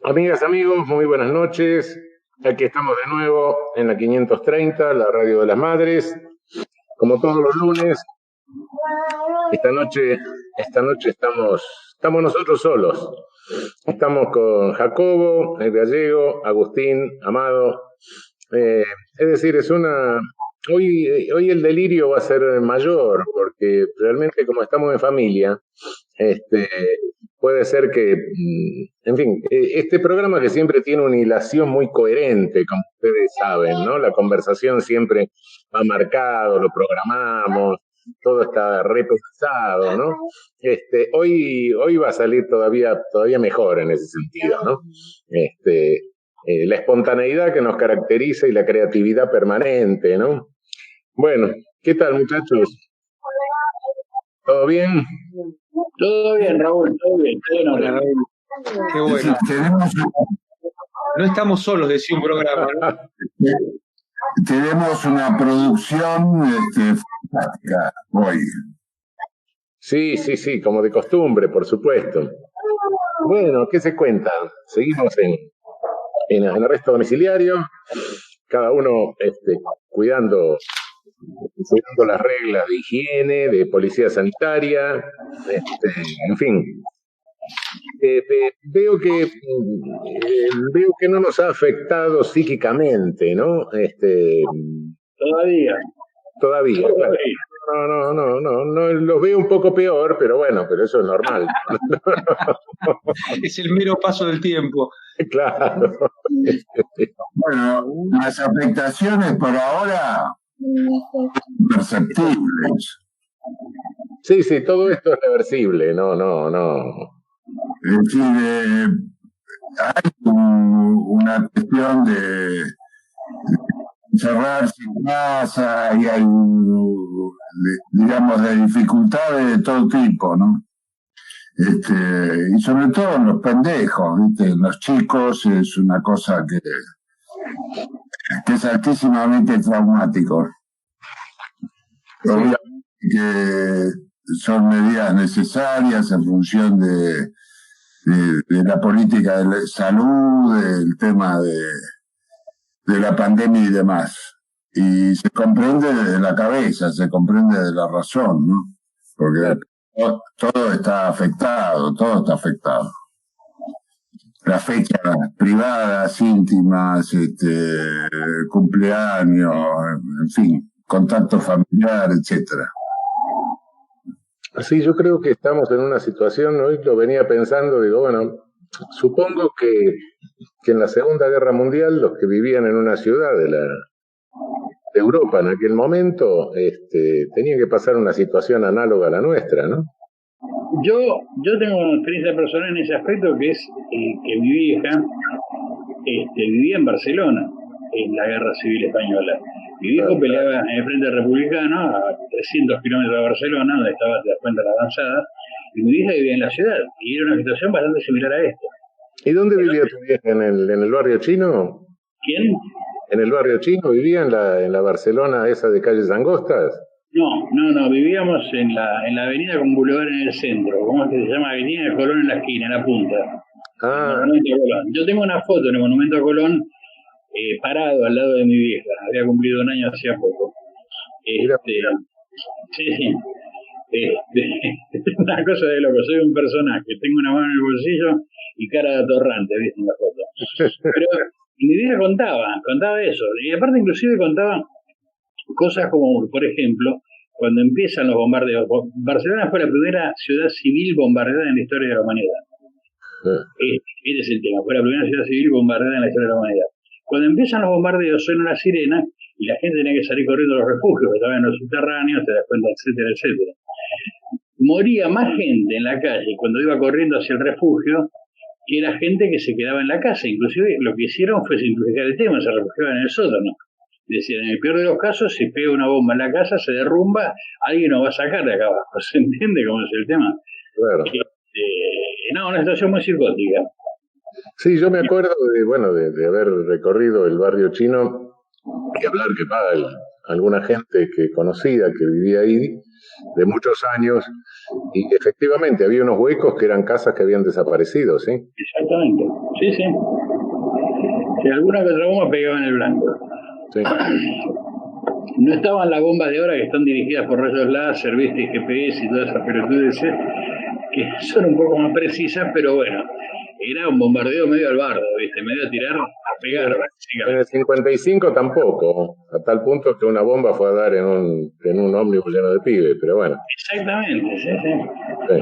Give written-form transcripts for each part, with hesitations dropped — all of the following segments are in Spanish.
Amigas, amigos, muy buenas noches. Aquí estamos de nuevo en la 530, la radio de las madres. Como todos los lunes, esta noche estamos nosotros solos. Estamos con Jacobo, el gallego, Agustín, Amado. Es decir, hoy el delirio va a ser mayor, porque realmente como estamos en familia, este, puede ser que, en fin, este programa que siempre tiene una hilación muy coherente, como ustedes saben, ¿no? La conversación siempre va marcado, lo programamos, todo está repensado, ¿no? Hoy va a salir todavía mejor en ese sentido, ¿no? La espontaneidad que nos caracteriza y la creatividad permanente, ¿no? Bueno, ¿qué tal, muchachos? ¿Todo bien? Todo bien, Raúl, todo bien. Hola, Raúl. Qué bueno. No estamos solos, decía un programa, ¿no? Tenemos una producción fantástica hoy. Sí, como de costumbre, por supuesto. Bueno, ¿qué se cuenta? Seguimos en arresto domiciliario, cada uno cuidando las reglas de higiene, de policía sanitaria, en fin. Veo que no nos ha afectado psíquicamente, ¿no? Todavía, claro. No, los veo un poco peor, pero eso es normal. Es el mero paso del tiempo. Claro. Bueno, las afectaciones por ahora perceptibles. Sí, todo esto es reversible, no. Es decir, hay una cuestión de encerrarse en casa y hay, digamos, de dificultades de todo tipo, ¿no? Y sobre todo en los pendejos, ¿viste? En los chicos es una cosa que es altísimamente traumático. Obviamente que son medidas necesarias en función de la política de salud, del tema de la pandemia y demás. Y se comprende desde la cabeza, se comprende de la razón, ¿no? Porque todo está afectado. Las fechas privadas, íntimas, cumpleaños, en fin, contacto familiar, etcétera. Sí, yo creo que estamos en una situación, hoy lo venía pensando, digo, supongo que en la Segunda Guerra Mundial los que vivían en una ciudad de Europa en aquel momento tenían que pasar una situación análoga a la nuestra, ¿no? Yo tengo una experiencia personal en ese aspecto, que es que mi vieja vivía en Barcelona en la Guerra Civil Española. Mi viejo peleaba en el Frente Republicano a 300 kilómetros de Barcelona, donde estaba, te das cuenta, la avanzada, y mi vieja vivía en la ciudad, y era una situación bastante similar a esta. ¿Y dónde vivía tu vieja? ¿En el barrio chino? ¿Quién? ¿En el barrio chino? ¿Vivía en la Barcelona esa de calles angostas? No, vivíamos en la avenida con Boulevard en el centro, ¿cómo es que se llama? Avenida de Colón en la esquina, en la punta. Ah. Yo tengo una foto en el Monumento a Colón, parado al lado de mi vieja, había cumplido un año hacía poco. Sí. Es una cosa de loco, soy un personaje, tengo una mano en el bolsillo y cara de atorrante, ¿viste? En la foto. Pero mi vieja contaba eso, y aparte inclusive contaba cosas como, por ejemplo, cuando empiezan los bombardeos. Barcelona fue la primera ciudad civil bombardeada en la historia de la humanidad. Este es el tema, fue la primera ciudad civil bombardeada en la historia de la humanidad. Cuando empiezan los bombardeos suena la sirena y la gente tenía que salir corriendo a los refugios que estaban en los subterráneos, te das cuenta, etcétera. Moría más gente en la calle cuando iba corriendo hacia el refugio que la gente que se quedaba en la casa. Inclusive lo que hicieron fue simplificar el tema, se refugiaban en el sótano. Decían, en el peor de los casos, si pega una bomba en la casa, se derrumba, alguien nos va a sacar de acá abajo. ¿Se entiende cómo es el tema? Claro. Una situación muy psicótica. Sí, yo me acuerdo de haber recorrido el barrio chino y hablar que alguna gente conocida que vivía ahí de muchos años, y efectivamente había unos huecos que eran casas que habían desaparecido, ¿sí? Exactamente, sí, sí. Si alguna que otra bomba pegaba en el blanco. Sí. No estaban las bombas de ahora que están dirigidas por rayos láser, ¿viste? Y GPS y todas esas pelotudeces, que son un poco más precisas, pero bueno, era un bombardeo medio al bardo, ¿viste? Medio a tirar, a pegar. En el 55 tampoco, a tal punto que una bomba fue a dar en un ómnibus lleno de pibes, pero bueno. Exactamente, sí, sí. Sí.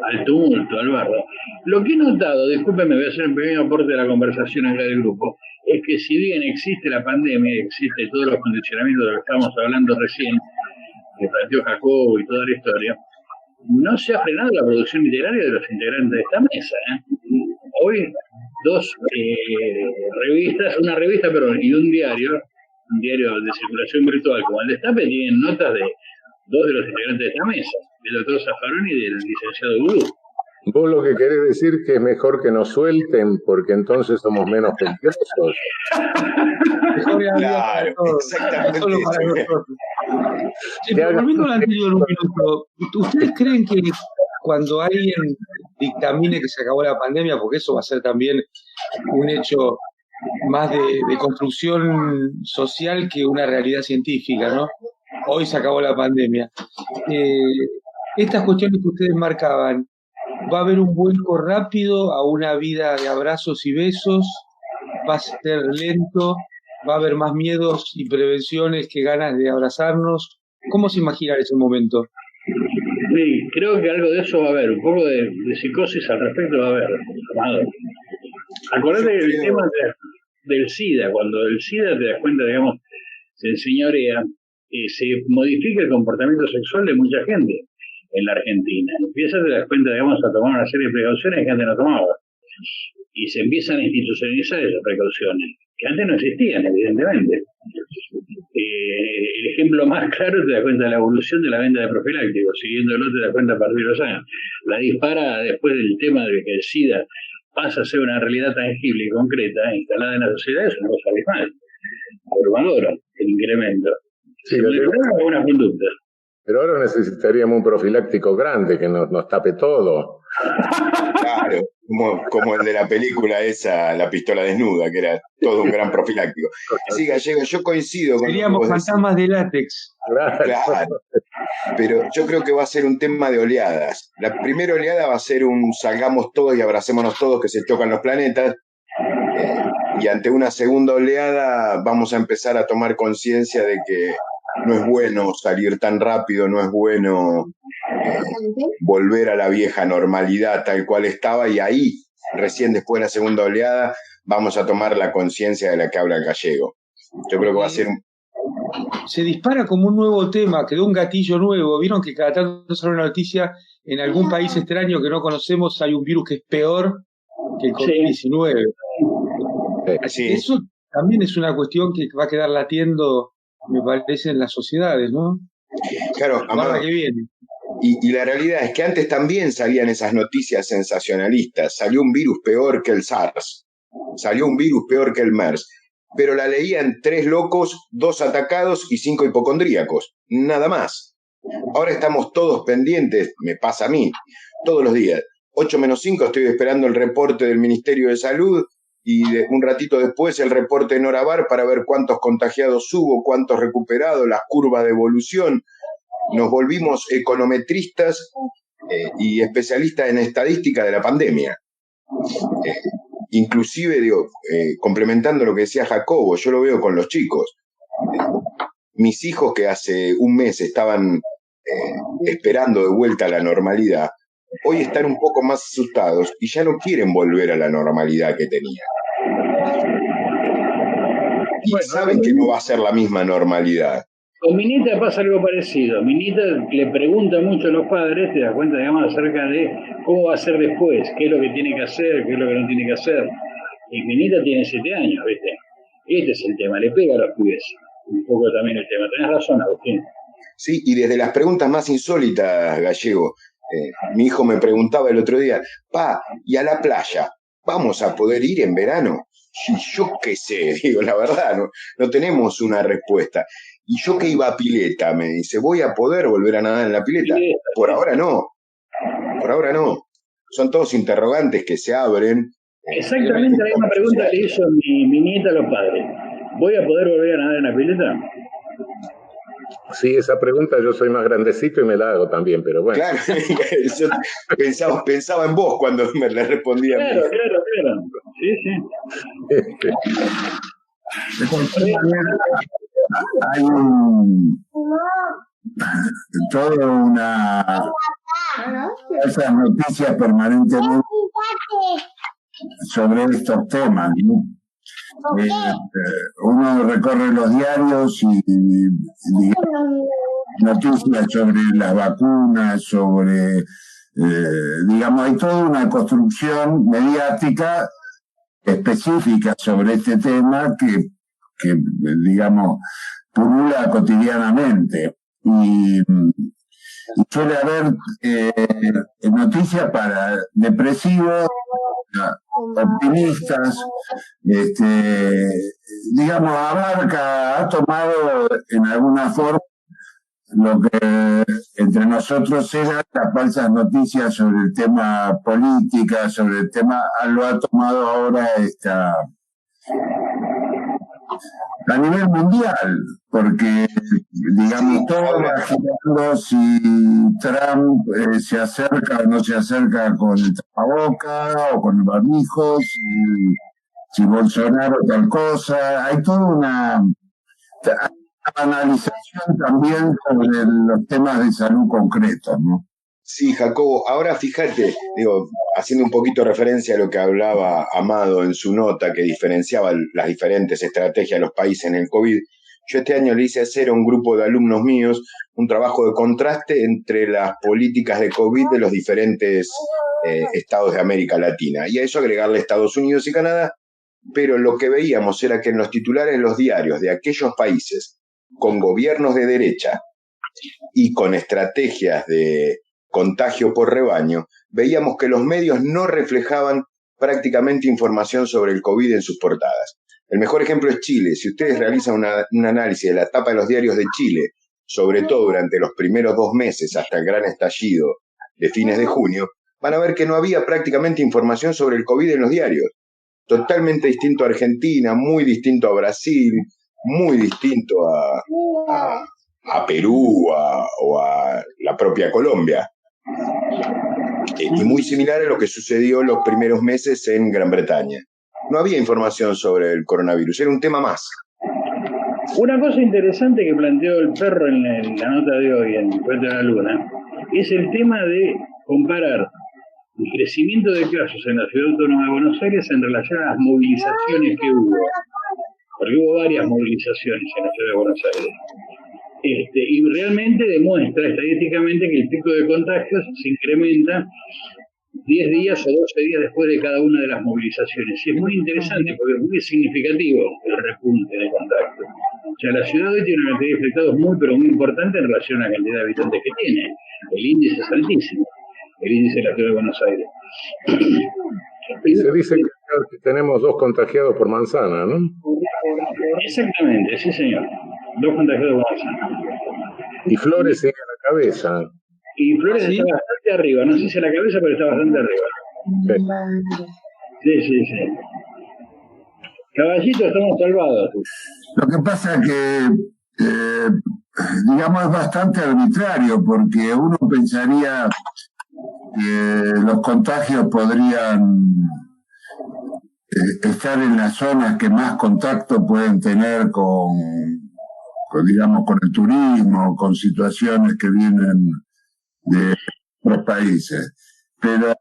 Al tumulto, al bardo. Lo que he notado, discúlpenme, voy a hacer un pequeño aporte de la conversación acá del grupo, es que si bien existe la pandemia, existe todos los condicionamientos de los que estábamos hablando recién, que planteó Jacobo y toda la historia, no se ha frenado la producción literaria de los integrantes de esta mesa. Hoy, dos revistas, una revista, perdón, y un diario de circulación virtual como el Destape, tienen notas de dos de los integrantes de esta mesa, del doctor Zaffaroni y del licenciado Gurú. Vos lo que querés decir que es mejor que nos suelten porque entonces somos menos peligrosos. Claro, exactamente. Solo para nosotros. Sí, pero volviendo al anterior un minuto, ¿ustedes creen que cuando alguien dictamine que se acabó la pandemia, porque eso va a ser también un hecho más de construcción social que una realidad científica, ¿no? Hoy se acabó la pandemia. Estas cuestiones que ustedes marcaban, ¿va a haber un vuelco rápido a una vida de abrazos y besos? ¿Va a ser lento? ¿Va a haber más miedos y prevenciones que ganas de abrazarnos? ¿Cómo se imagina ese momento? Sí, creo que algo de eso va a haber, un poco de psicosis al respecto va a haber, Amado. Acordate del tema del SIDA, cuando el SIDA te das cuenta, digamos, se enseñorea, se modifica el comportamiento sexual de mucha gente en la Argentina. Empieza, te das cuenta, digamos, a tomar una serie de precauciones que antes no tomaba. Y se empiezan a institucionalizar esas precauciones, que antes no existían, evidentemente. El ejemplo más claro te das cuenta de la evolución de la venta de profilácticos, siguiéndolo te das cuenta a partir de los años. La dispara después del tema de que el SIDA pasa a ser una realidad tangible y concreta, instalada en la sociedad, es una cosa abismal. Abrumadora, el incremento. Sí, se modificaron algunas conductas. Pero ahora necesitaríamos un profiláctico grande que nos tape todo. Claro, como el de la película esa, La pistola desnuda, que era todo un gran profiláctico. Sí, Gallego, yo coincido con Seríamos fantasmas de látex. Claro, pero yo creo que va a ser un tema de oleadas. La primera oleada va a ser un salgamos todos y abracémonos todos, que se chocan los planetas. Y ante una segunda oleada vamos a empezar a tomar conciencia de que no es bueno salir tan rápido, no es bueno volver a la vieja normalidad tal cual estaba, y ahí, recién después de la segunda oleada, vamos a tomar la conciencia de la que habla el Gallego. Yo creo que va a ser Se dispara como un nuevo tema, quedó un gatillo nuevo. Vieron que cada tanto sale una noticia en algún país extraño que no conocemos, hay un virus que es peor que el COVID-19. Sí. Eso también es una cuestión que va a quedar latiendo, me parece, en las sociedades, ¿no? Claro, Amado, que viene. Y la realidad es que antes también salían esas noticias sensacionalistas. Salió un virus peor que el SARS, salió un virus peor que el MERS, pero la leían 3 locos, 2 atacados y 5 hipocondríacos, nada más. Ahora estamos todos pendientes, me pasa a mí, todos los días. 8-5 estoy esperando el reporte del Ministerio de Salud, y un ratito después el reporte de Norabar para ver cuántos contagiados hubo, cuántos recuperados, las curvas de evolución. Nos volvimos econometristas y especialistas en estadística de la pandemia. Inclusive, complementando lo que decía Jacobo, yo lo veo con los chicos. Mis hijos, que hace un mes estaban esperando de vuelta a la normalidad, hoy están un poco más asustados y ya no quieren volver a la normalidad que tenían. Y saben que no va a ser la misma normalidad. Con Minita pasa algo parecido. Minita le pregunta mucho a los padres, te das cuenta, digamos, acerca de cómo va a ser después, qué es lo que tiene que hacer, qué es lo que no tiene que hacer. Y Minita tiene 7 años, ¿viste? Este es el tema, le pega a los pibes. Un poco también el tema. Tenés razón, Agustín. Sí, y desde las preguntas más insólitas, Gallego. Mi hijo me preguntaba el otro día, pa, ¿y a la playa vamos a poder ir en verano? Y yo qué sé, digo, la verdad, no tenemos una respuesta. ¿y yo que iba a pileta? Me dice, ¿voy a poder volver a nadar en la pileta? Por ahora no. Por ahora no. Son todos interrogantes que se abren. Exactamente la misma pregunta le hizo mi nieta a los padres. ¿Voy a poder volver a nadar en la pileta? Sí, esa pregunta yo soy más grandecito y me la hago también, pero bueno. Claro, yo pensaba en vos cuando me la respondía. Claro. Sí. Hay toda esas noticias permanentemente sobre estos temas, ¿no? Uno recorre los diarios y noticias sobre las vacunas, sobre, digamos, hay toda una construcción mediática específica sobre este tema que digamos, pulula cotidianamente. Y suele haber noticias para depresivos, optimistas, digamos, ha tomado en alguna forma lo que entre nosotros eran las falsas noticias sobre el tema política, sobre el tema, lo ha tomado ahora a nivel mundial, porque, digamos, todo va girando si Trump se acerca o no se acerca con el tapabocas o con el barbijo, si Bolsonaro tal cosa. Hay toda una analización también sobre los temas de salud concretos, ¿no? Sí, Jacobo, ahora fíjate, haciendo un poquito referencia a lo que hablaba Amado en su nota, que diferenciaba las diferentes estrategias de los países en el COVID, yo este año le hice hacer a un grupo de alumnos míos un trabajo de contraste entre las políticas de COVID de los diferentes estados de América Latina, y a eso agregarle Estados Unidos y Canadá, pero lo que veíamos era que en los titulares de los diarios de aquellos países con gobiernos de derecha y con estrategias de contagio por rebaño, veíamos que los medios no reflejaban prácticamente información sobre el COVID en sus portadas. El mejor ejemplo es Chile. Si ustedes realizan un análisis de la tapa de los diarios de Chile, sobre todo durante los primeros 2 meses hasta el gran estallido de fines de junio, van a ver que no había prácticamente información sobre el COVID en los diarios. Totalmente distinto a Argentina, muy distinto a Brasil, muy distinto a Perú o a la propia Colombia. Y muy similar a lo que sucedió los primeros meses en Gran Bretaña. No había información sobre el coronavirus, era un tema más. Una cosa interesante que planteó el perro en la nota de hoy en Puente de la Luna es el tema de comparar el crecimiento de casos en la Ciudad Autónoma de Buenos Aires en relación a las movilizaciones que hubo. Porque hubo varias movilizaciones en la Ciudad de Buenos Aires. Y realmente demuestra estadísticamente que el pico de contagios se incrementa 10 días o 12 días después de cada una de las movilizaciones. Y es muy interesante porque es muy significativo el repunte de contagios. O sea, la ciudad hoy tiene una cantidad de infectados muy, pero muy importante en relación a la cantidad de habitantes que tiene. El índice es altísimo, el índice de la Ciudad de Buenos Aires. Y se dice que tenemos 2 contagiados por manzana, ¿no? Exactamente, sí señor. 2 contagiados por manzana. Y Flores sigue a la cabeza. Y Flores está bastante arriba, no sé si a la cabeza, pero está bastante arriba. Sí. Caballito, estamos salvados. Lo que pasa es que, digamos, es bastante arbitrario, porque uno pensaría que los contagios podrían estar en las zonas que más contacto pueden tener con digamos, con el turismo, con situaciones que vienen de otros países. Pero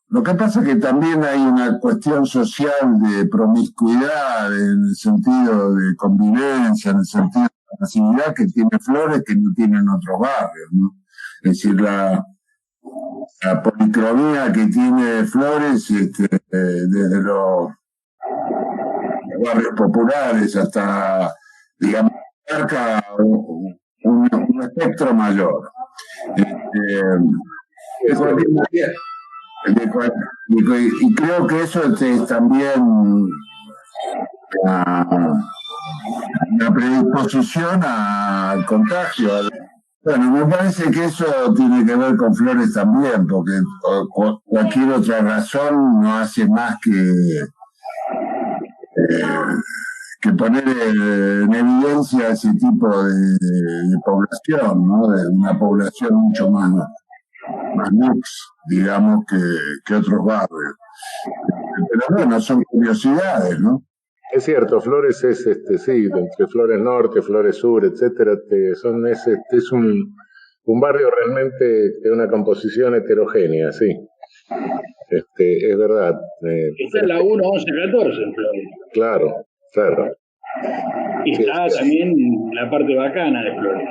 lo que pasa es que también hay una cuestión social de promiscuidad, en el sentido de convivencia, en el sentido de facilidad que tiene Flores que no tienen otros barrios, ¿no? Es decir, la policromía que tiene Flores, desde los barrios populares hasta, digamos, marca un espectro mayor. Y creo que eso es también la predisposición al contagio. Bueno, me parece que eso tiene que ver con Flores también, porque cualquier otra razón no hace más que poner en evidencia ese tipo de población, ¿no? De una población mucho más mix, digamos, que otros barrios. Pero bueno, son curiosidades, ¿no? Es cierto, Flores es, sí, entre Flores Norte, Flores Sur, etcétera, es un barrio realmente de una composición heterogénea, sí. Es verdad. Está en la 1-11-14 en Flores. Claro, claro. Y está también la parte bacana de Flores.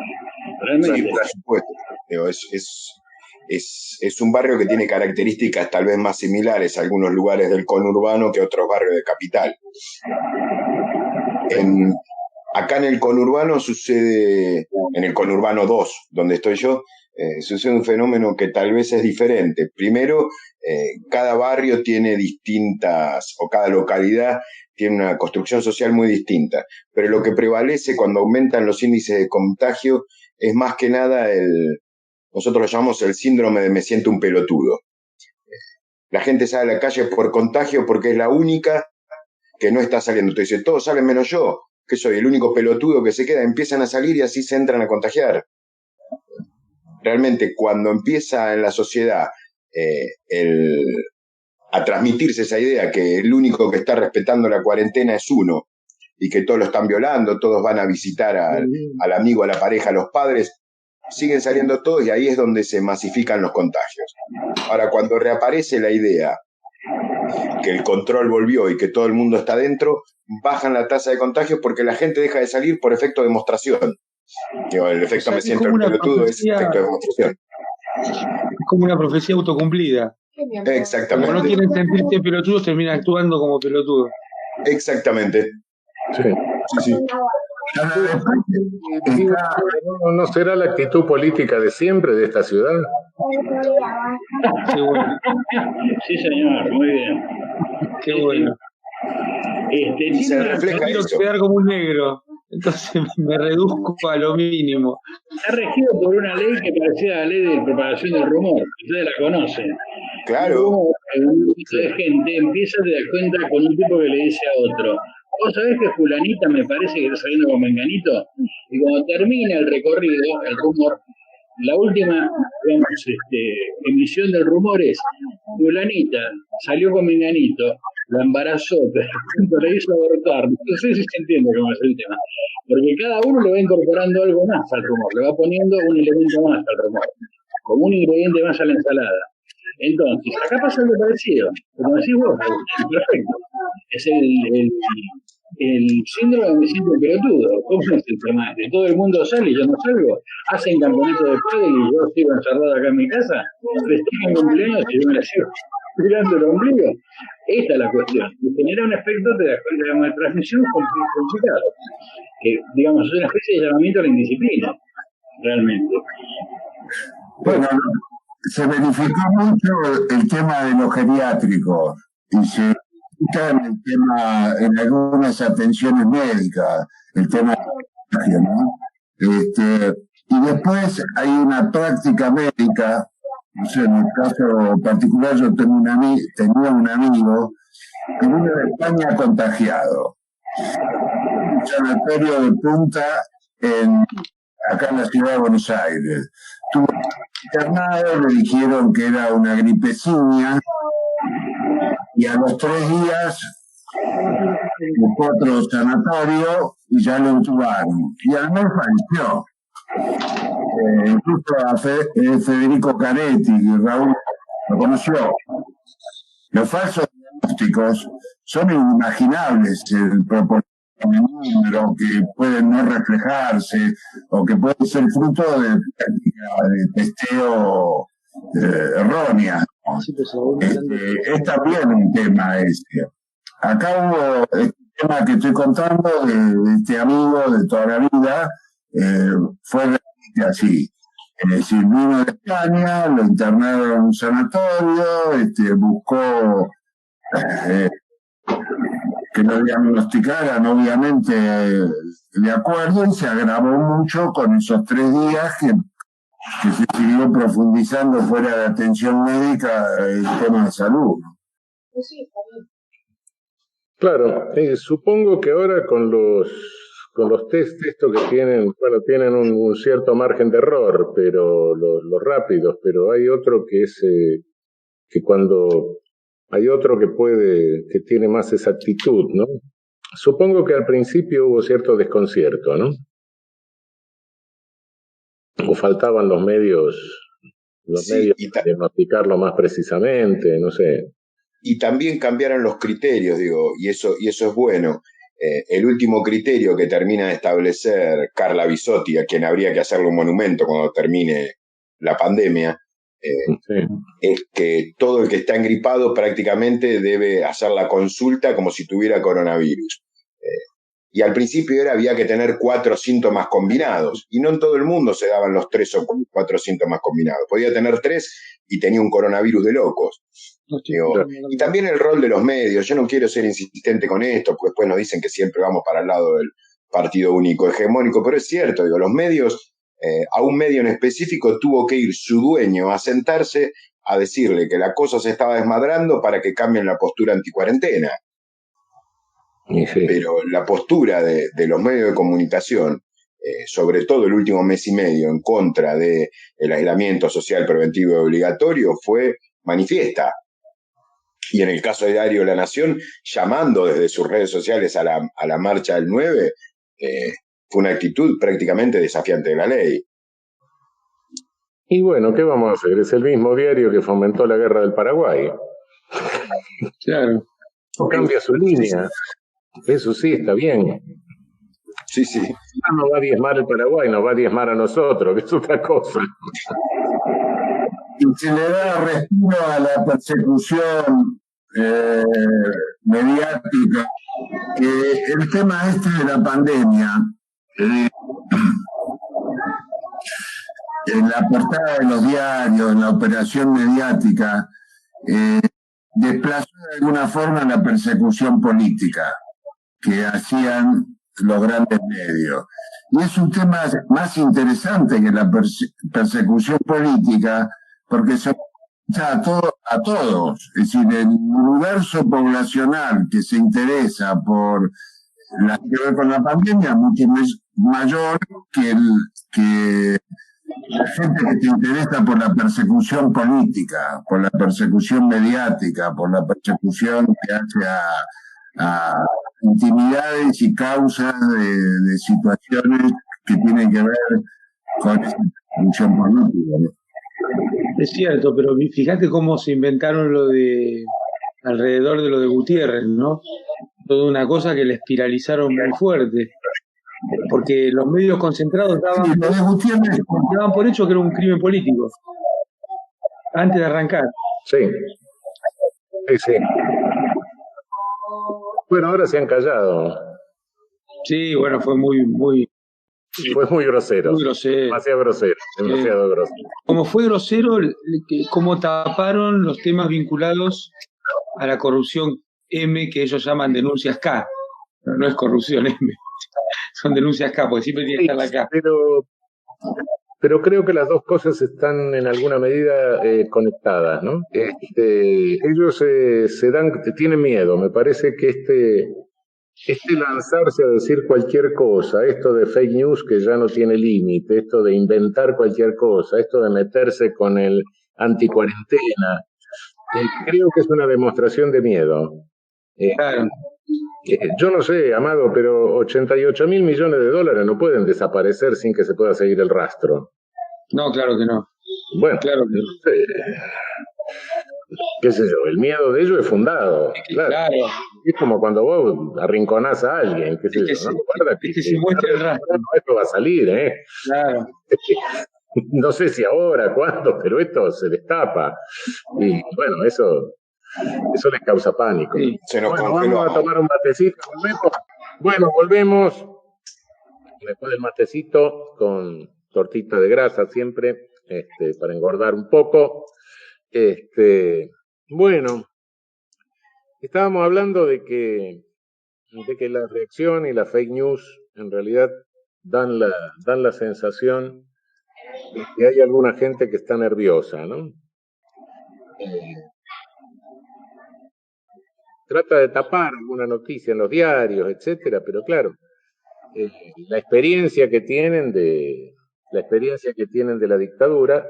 Realmente. Sí, por supuesto. Digo, es un barrio que tiene características tal vez más similares a algunos lugares del conurbano que otros barrios de capital. Acá en el conurbano sucede, en el conurbano 2, donde estoy yo, sucede un fenómeno que tal vez es diferente. Primero, cada barrio tiene distintas, o cada localidad tiene una construcción social muy distinta, pero lo que prevalece cuando aumentan los índices de contagio es más que nada nosotros lo llamamos el síndrome de me siento un pelotudo. La gente sale a la calle por contagio porque es la única que no está saliendo. Tú dices, todos salen menos yo, que soy el único pelotudo que se queda. Empiezan a salir y así se entran a contagiar. Realmente, cuando empieza en la sociedad a transmitirse esa idea que el único que está respetando la cuarentena es uno y que todos lo están violando, todos van a visitar al amigo, a la pareja, a los padres, siguen saliendo todos y ahí es donde se masifican los contagios. Ahora, cuando reaparece la idea que el control volvió y que todo el mundo está dentro, bajan la tasa de contagios porque la gente deja de salir por efecto de demostración. El efecto me siento el pelotudo es efecto de demostración. Es como una profecía autocumplida. Exactamente. Como no quieren sentirse pelotudos, terminan actuando como pelotudos. Exactamente. Sí. ¿No será la actitud política de siempre de esta ciudad? Qué bueno. Sí, señor, muy bien. Qué bueno. Se refleja Quiero eso. quedar como un negro, entonces me reduzco a lo mínimo. Está regido por una ley que parecía la ley de propagación del rumor. Ustedes la conocen. Claro. Un grupo de gente empieza a dar cuenta con un tipo que le dice a otro: ¿vos sabés que fulanita me parece que está saliendo con menganito? Y cuando termina el recorrido, el rumor, la última, digamos, emisión del rumor es: fulanita salió con menganito, la embarazó, pero le hizo abortar. No sé si se entiende cómo es el tema. Porque cada uno le va incorporando algo más al rumor, le va poniendo un elemento más al rumor, como un ingrediente más a la ensalada. Entonces, acá pasa algo parecido, como decís vos, perfecto. Es el síndrome de me siento un pelotudo. ¿Cómo es el tema? De todo el mundo sale y yo no salgo. Hacen campeonato de pádel y yo sigo encerrado acá en mi casa. Festejan cumpleaños y yo me la sigo mirando el ombligo. Esta es la cuestión. Y genera un efecto de transmisión complicado. Que, digamos, es una especie de llamamiento a la indisciplina, realmente. Bueno, se verificó mucho el tema de los geriátricos y se verifica el tema en algunas atenciones médicas, el tema de ¿no? Y después hay una práctica médica, no sé, en el caso particular yo tenía un amigo que vino de España contagiado, un sanatorio de Punta acá en la ciudad de Buenos Aires. Tuvo internado, le dijeron que era una gripecina y a los 3 días buscó otro sanatorio y ya lo entubaron. Y al mes falleció. Incluso a Federico Canetti, y Raúl lo conoció. Los falsos diagnósticos son inimaginables en proporción de número, que pueden no reflejarse o que pueden ser fruto de práctica de testeo errónea. Es también un tema ese. Acá hubo este tema que estoy contando de este amigo de toda la vida, fue realmente así. Vino de España, lo internaron en un sanatorio, buscó que lo diagnosticaran, obviamente, de acuerdo, y se agravó mucho con esos 3 días que se siguió profundizando fuera de atención médica el tema de salud. Claro, supongo que ahora con los test estos que tienen, bueno, tienen un cierto margen de error, pero los rápidos, pero hay otro que es que cuando hay otro que tiene más exactitud, ¿no? Supongo que al principio hubo cierto desconcierto, ¿no? O faltaban los medios Sí, para diagnosticarlo más precisamente, no sé. y también cambiaron los criterios, digo, y eso es bueno. El último criterio que termina de establecer Carla Bisotti, a quien habría que hacerle un monumento cuando termine la pandemia, Sí. es que todo el que está engripado prácticamente debe hacer la consulta como si tuviera coronavirus. Y al principio había que tener 4 síntomas combinados, y no en todo el mundo se daban los 3 o 4 síntomas combinados. Podía tener 3 y tenía un coronavirus de locos. Digo, y también el rol de los medios. Yo no quiero ser insistente con esto, porque después nos dicen que siempre vamos para el lado del partido único hegemónico, pero es cierto, digo, los medios, a un medio en específico tuvo que ir su dueño a sentarse a decirle que la cosa se estaba desmadrando para que cambien la postura anticuarentena. Sí. Pero la postura de los medios de comunicación, sobre todo el último mes y medio, en contra del aislamiento social preventivo y obligatorio, fue manifiesta. Y en el caso de Diario La Nación, llamando desde sus redes sociales a la marcha del 9, fue una actitud prácticamente desafiante de la ley. Y bueno, ¿qué vamos a hacer? Es el mismo diario que fomentó la guerra del Paraguay. Claro. Cambia su línea. Eso sí, está bien. Sí, sí. No va a diezmar el Paraguay, nos va a diezmar a nosotros, que es otra cosa. Y se le da respiro a la persecución mediática. El tema este de la pandemia, en la portada de los diarios, en la operación mediática, desplazó de alguna forma la persecución política que hacían los grandes medios. Y es un tema más interesante que la persecución política, porque se a todos. Es decir, el universo poblacional que se interesa por la que ver con la pandemia es mucho mayor que la gente que se interesa por la persecución política, por la persecución mediática, por la persecución que hace a intimidades y causas de situaciones que tienen que ver con esa persecución política, ¿no? Es cierto, pero fíjate cómo se inventaron lo de alrededor de lo de Gutiérrez, ¿no? Toda una cosa que le espiralizaron muy fuerte, porque los medios concentrados daban por hecho que era un crimen político antes de arrancar. Sí. Sí. Bueno, ahora se han callado. Sí, bueno, fue muy Fue muy grosero. Muy grosero. Demasiado grosero. Demasiado grosero. Como fue grosero, como taparon los temas vinculados a la corrupción M, que ellos llaman denuncias K. No es corrupción M. Son denuncias K, porque siempre tiene que estar la K. Pero creo que las dos cosas están en alguna medida conectadas, ¿no? Ellos tienen miedo. Me parece que este lanzarse a decir cualquier cosa, esto de fake news que ya no tiene límite, esto de inventar cualquier cosa, esto de meterse con el anticuarentena, creo que es una demostración de miedo. Claro. Yo no sé, Amado, pero 88.000 millones de dólares no pueden desaparecer sin que se pueda seguir el rastro. No, claro que no. Bueno, claro que no. Qué sé yo, el miedo de ellos es fundado. Claro. Es como cuando vos arrinconás a alguien, qué sé yo, ¿no? Guarda que se muestre el rastro. Esto va a salir, ¿eh? Claro. No sé si ahora, cuándo, pero esto se destapa. Y bueno, eso les causa pánico. Sí. Vamos a tomar un matecito. Volvemos. Después del matecito, con tortita de grasa siempre, para engordar un poco. Bueno, estábamos hablando de que de que la reacción y la fake news en realidad dan la sensación de que hay alguna gente que está nerviosa, ¿no? Trata de tapar alguna noticia en los diarios, etcétera, pero claro, eh, la experiencia que tienen de la dictadura,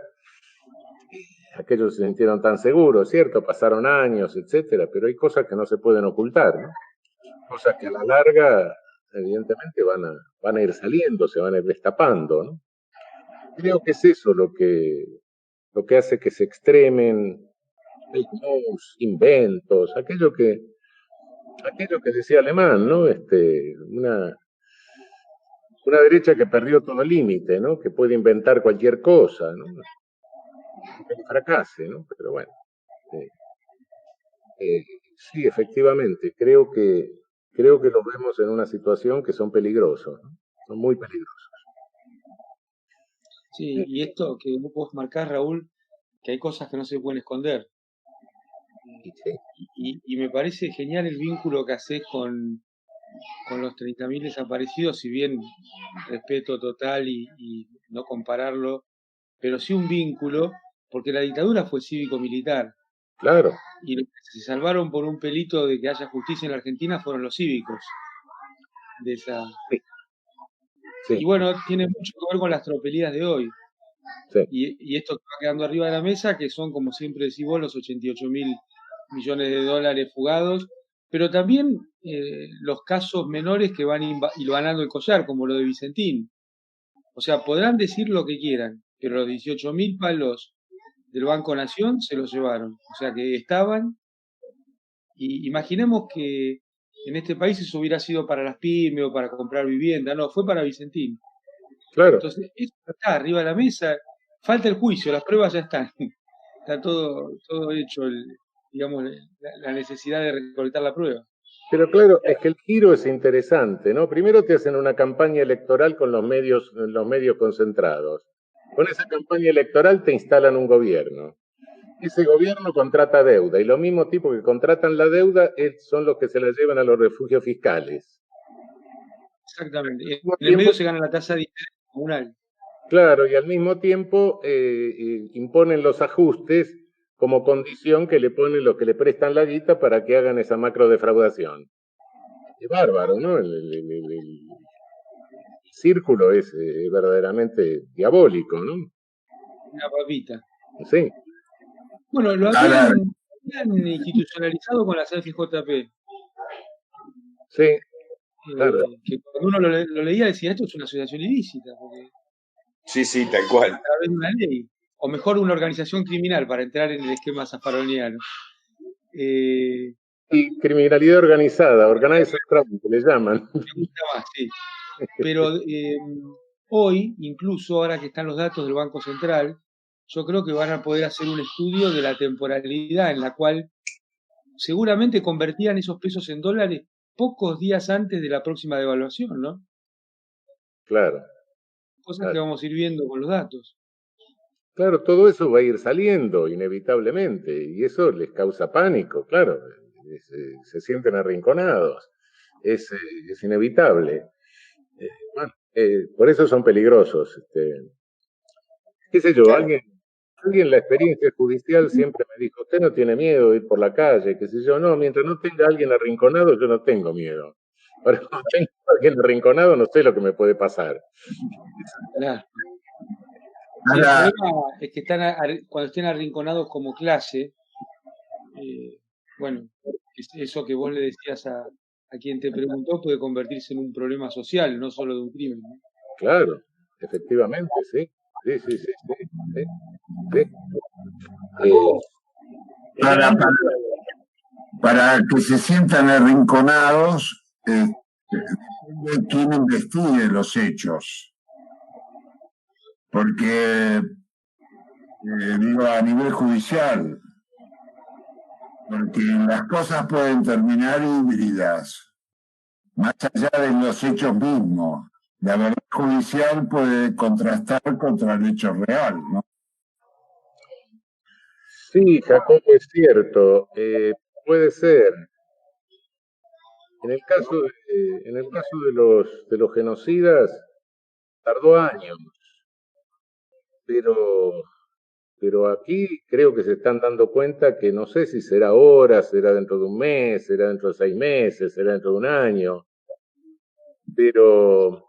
aquellos se sintieron tan seguros, ¿cierto? Pasaron años, etcétera, pero hay cosas que no se pueden ocultar, ¿no? Cosas que a la larga, evidentemente, van a ir saliendo, se van a ir destapando, ¿no? Creo que es eso lo que hace que se extremen fake news, inventos, aquello que decía Alemán, ¿no? Una derecha que perdió todo límite, ¿no? Que puede inventar cualquier cosa, ¿no? Que fracase, ¿no? Pero bueno. eh, sí, efectivamente, creo que los vemos en una situación que son peligrosos, ¿no? Son muy peligrosos. Sí, y esto que vos marcás, Raúl, que hay cosas que no se pueden esconder. Sí, Y me parece genial el vínculo que haces con los 30.000 desaparecidos, si bien respeto total y no compararlo, pero sí un vínculo, porque la dictadura fue cívico-militar, claro, y los que se salvaron por un pelito de que haya justicia en la Argentina fueron los cívicos de esa. sí, Y sí, bueno, tiene mucho que ver con las tropelías de hoy, sí, y esto que va quedando arriba de la mesa, que son, como siempre decís vos, los 88.000 millones de dólares fugados, pero también los casos menores que van hilvanando el collar, como lo de Vicentín. O sea, podrán decir lo que quieran, pero los 18.000 palos del Banco Nación se los llevaron. O sea, que estaban, y imaginemos que en este país eso hubiera sido para las pymes o para comprar vivienda, no, fue para Vicentín. claro. Entonces, eso está arriba de la mesa, falta el juicio, las pruebas ya están, está todo hecho, digamos, la necesidad de recolectar la prueba. Pero claro, es que el giro es interesante, ¿no? Primero te hacen una campaña electoral con los medios concentrados. Con esa campaña electoral te instalan un gobierno. Ese gobierno contrata deuda y los mismos tipos que contratan la deuda son los que se la llevan a los refugios fiscales. Exactamente. Al mismo En el medio tiempo, se gana la tasa de interés comunal. claro, y al mismo tiempo imponen los ajustes como condición que le ponen los que le prestan la guita para que hagan esa macro defraudación. Es bárbaro, ¿no? El círculo es verdaderamente diabólico, ¿no? Una papita. Sí, Bueno, lo Ahora, habían institucionalizado con la CFJP, sí, claro. que cuando uno lo leía decía, esto es una asociación ilícita, porque Sí, tal cual. a través de una ley, o mejor una organización criminal para entrar en el esquema zafaroniano. Y criminalidad organizada, organized crime, que le llaman. Me gusta más, sí. Pero hoy, incluso ahora que están los datos del Banco Central, yo creo que van a poder hacer un estudio de la temporalidad en la cual seguramente convertían esos pesos en dólares pocos días antes de la próxima devaluación, ¿no? Claro, Cosas que claro. vamos a ir viendo con los datos. Claro, todo eso va a ir saliendo inevitablemente y eso les causa pánico, claro, se sienten arrinconados, es inevitable. Bueno, por eso son peligrosos. Qué sé yo, Claro. alguien en la experiencia judicial siempre me dijo, usted no tiene miedo de ir por la calle, qué sé yo, no, mientras no tenga alguien arrinconado, yo no tengo miedo. Ahora, cuando tengo a alguien arrinconado, no sé lo que me puede pasar. Claro. Sí, el ahora, problema es que cuando estén arrinconados como clase, bueno, eso que vos le decías a quien te preguntó puede convertirse en un problema social, no solo de un crimen, ¿no? Claro, efectivamente, sí. Sí, sí, sí, sí, sí, sí. para, para, para que se sientan arrinconados, quien investigue los hechos. Porque, digo, a nivel judicial, porque las cosas pueden terminar híbridas, más allá de los hechos mismos. La verdad judicial puede contrastar contra el hecho real, ¿no? Sí, Jacobo, es cierto, puede ser. En el caso de los genocidas, tardó años, pero, pero aquí creo que se están dando cuenta que no sé si será ahora, será dentro de un mes, será dentro de 6 meses, será dentro de un año, pero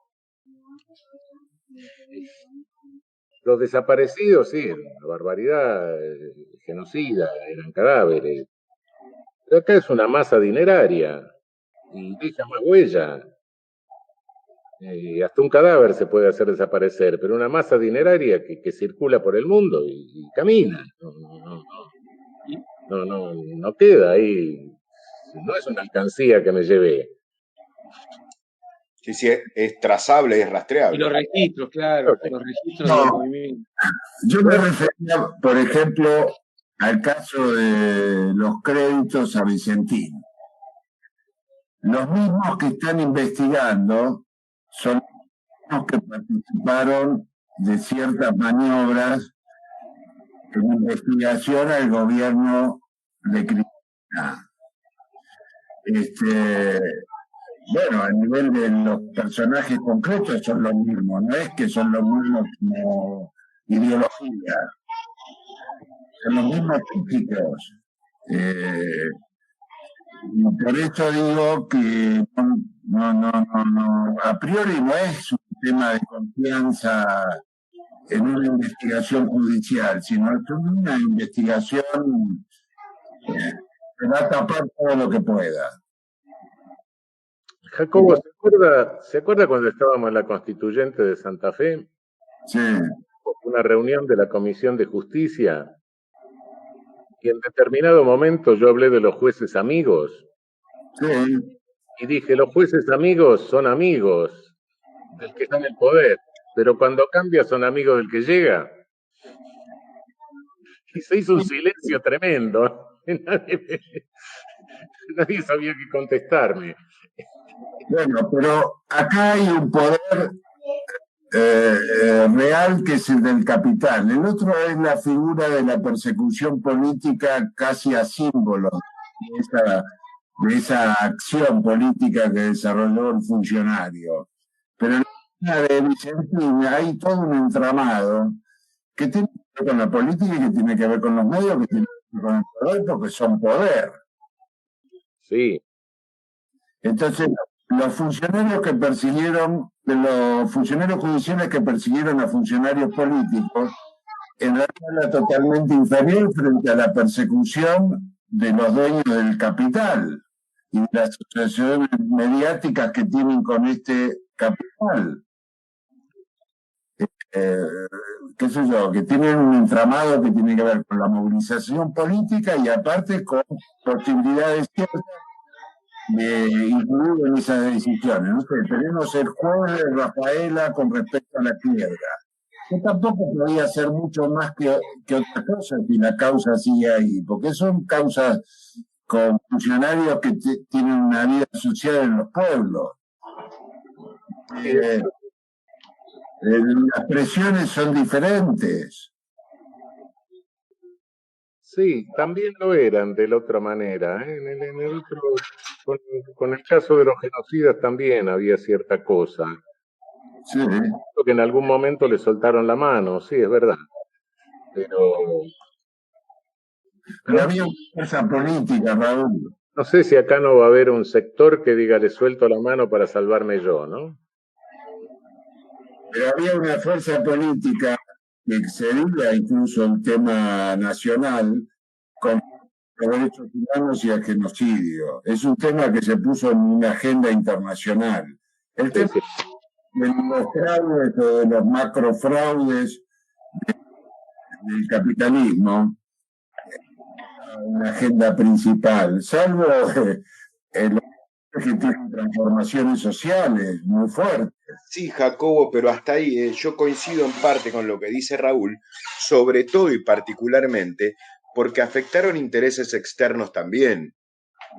los desaparecidos, sí, eran una barbaridad, genocida, eran cadáveres. Pero acá es una masa dineraria y deja más huella. Hasta un cadáver se puede hacer desaparecer, pero una masa dineraria que circula por el mundo y camina. No queda ahí. No es una alcancía que me llevé. Sí, sí, es trazable, es Y rastreable. los registros, claro, los registros del movimiento. Yo me refería, por ejemplo, al caso de los créditos a Vicentín. Los mismos que están investigando son los que participaron de ciertas maniobras en investigación al gobierno de Cristina. Bueno, a nivel de los personajes concretos son los mismos, no es que son los mismos como ideología, son los mismos políticos. Y por eso digo que a priori no es un tema de confianza en una investigación judicial, sino es una investigación que va a tapar todo lo que pueda. Jacobo, ¿se acuerda cuando estábamos en la Constituyente de Santa Fe? Sí. Una reunión de la Comisión de Justicia y en determinado momento yo hablé de los jueces amigos. Sí. Y dije, los jueces amigos son amigos del que está en el poder, pero cuando cambia son amigos del que llega. Y se hizo un silencio tremendo. Nadie sabía qué contestarme. Bueno, pero acá hay un poder real que es el del capital. El otro es la figura de la persecución política casi a símbolo de esa acción política que desarrolló el funcionario. Pero en la de Vicentín hay todo un entramado que tiene que ver con la política y que tiene que ver con los medios, que tiene que ver con el poder, porque son poder. Sí. Entonces, los funcionarios judiciales que persiguieron a funcionarios políticos, en realidad era totalmente inferior frente a la persecución de los dueños del capital y de las asociaciones mediáticas que tienen con este capital. Qué sé yo, que tienen un entramado que tiene que ver con la movilización política y aparte con posibilidades ciertas de incluir en esas decisiones. No sé, tenemos el juego de Rafaela con respecto a la quiebra, que tampoco podía ser mucho más que otra cosa si la causa sigue ahí, porque son causas con funcionarios que tienen una vida social en los pueblos. Las presiones son diferentes. Sí, también lo eran de la otra manera. En el otro, con el caso de los genocidas también había cierta cosa. Sí. Que en algún momento le soltaron la mano, sí, es verdad. Pero había una fuerza política, Raúl. No sé si acá no va a haber un sector que diga le suelto la mano para salvarme yo, ¿no? Pero había una fuerza política que excedía incluso el tema nacional con los derechos humanos y el genocidio. Es un tema que se puso en una agenda internacional. El tema de los fraudes o de los macrofraudes del capitalismo, una agenda principal, salvo los que tienen transformaciones sociales muy fuertes. Sí, Jacobo, pero hasta ahí yo coincido en parte con lo que dice Raúl, sobre todo y particularmente porque afectaron intereses externos también.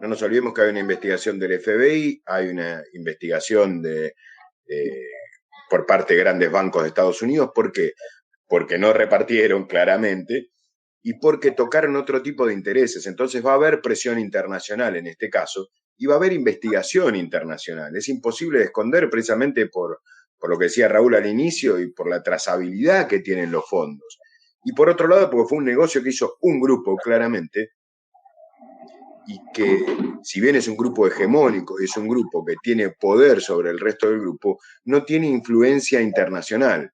No nos olvidemos que hay una investigación del FBI, hay una investigación por parte de grandes bancos de Estados Unidos. ¿Por qué? Porque no repartieron claramente y porque tocaron otro tipo de intereses. Entonces va a haber presión internacional en este caso y va a haber investigación internacional. Es imposible de esconder precisamente por lo que decía Raúl al inicio y por la trazabilidad que tienen los fondos. Y por otro lado, porque fue un negocio que hizo un grupo claramente, y que si bien es un grupo hegemónico, es un grupo que tiene poder sobre el resto del grupo, no tiene influencia internacional.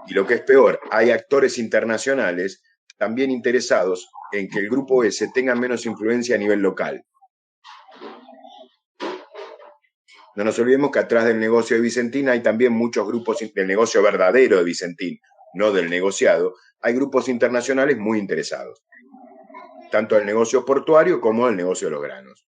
Y lo que es peor, hay actores internacionales también interesados en que el grupo ese tenga menos influencia a nivel local. No nos olvidemos que atrás del negocio de Vicentín hay también muchos grupos del negocio verdadero de Vicentín, no del negociado. Hay grupos internacionales muy interesados, tanto el negocio portuario como el negocio de los granos.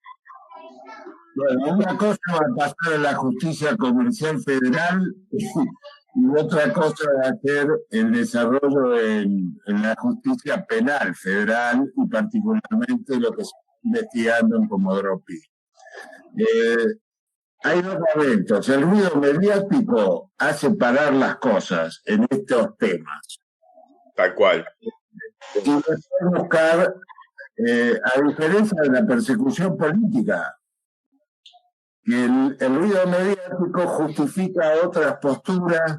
Bueno, una cosa va a pasar en la justicia comercial federal y otra cosa va a ser el desarrollo en la justicia penal federal y particularmente lo que se está investigando en Comodoro Pi. Hay dos momentos. El ruido mediático hace parar las cosas en estos temas. Tal cual. Y después buscar, a diferencia de la persecución política, que el ruido mediático justifica otras posturas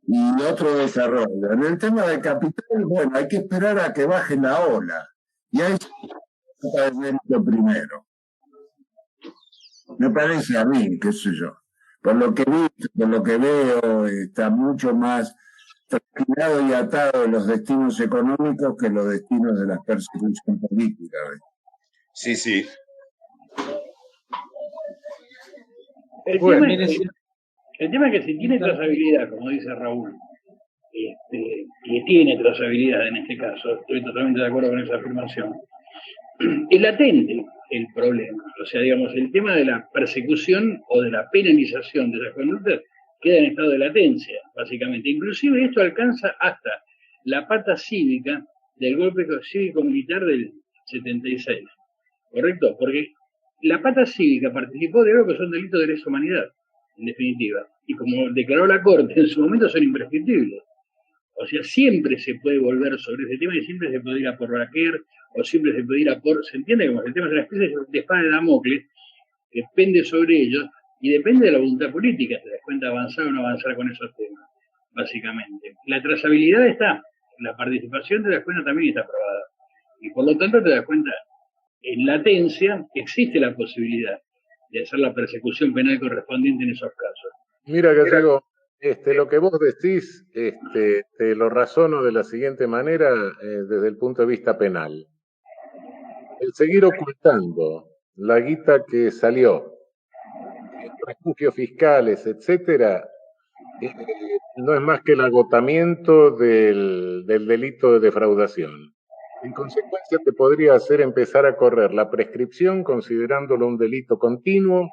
y otro desarrollo. En el tema del capital, bueno, hay que esperar a que baje la ola. Y ahí se el mérito primero. Me parece a mí, qué sé yo. Por lo que vi, por lo que veo, está mucho más tranquilado y atado a los destinos económicos que los destinos de la persecución política. Sí, sí. El tema es que si tiene trazabilidad, como dice Raúl, que tiene trazabilidad en este caso, estoy totalmente de acuerdo con esa afirmación, es latente el problema. O sea, digamos, el tema de la persecución o de la penalización de las conductas queda en estado de latencia, básicamente. Inclusive esto alcanza hasta la pata cívica del golpe cívico-militar del 76, ¿correcto? Porque la pata cívica participó de algo que son delitos de lesa humanidad, en definitiva. Y como declaró la Corte, en su momento son imprescriptibles. O sea, siempre se puede volver sobre ese tema y siempre se puede ir a por Raquel o siempre se puede ir a por... ¿Se entiende? Como el tema es una especie de espada de Damocles que pende sobre ellos y depende de la voluntad política, te das cuenta avanzar o no avanzar con esos temas, básicamente. La trazabilidad está, la participación te das cuenta también está aprobada. Y por lo tanto te das cuenta, en latencia existe la posibilidad de hacer la persecución penal correspondiente en esos casos. Mira, Gallego, lo que vos decís, te lo razono de la siguiente manera desde el punto de vista penal. El seguir ocultando la guita que salió, refugios fiscales, etcétera, no es más que el agotamiento del delito de defraudación. En consecuencia, te podría hacer empezar a correr la prescripción considerándolo un delito continuo.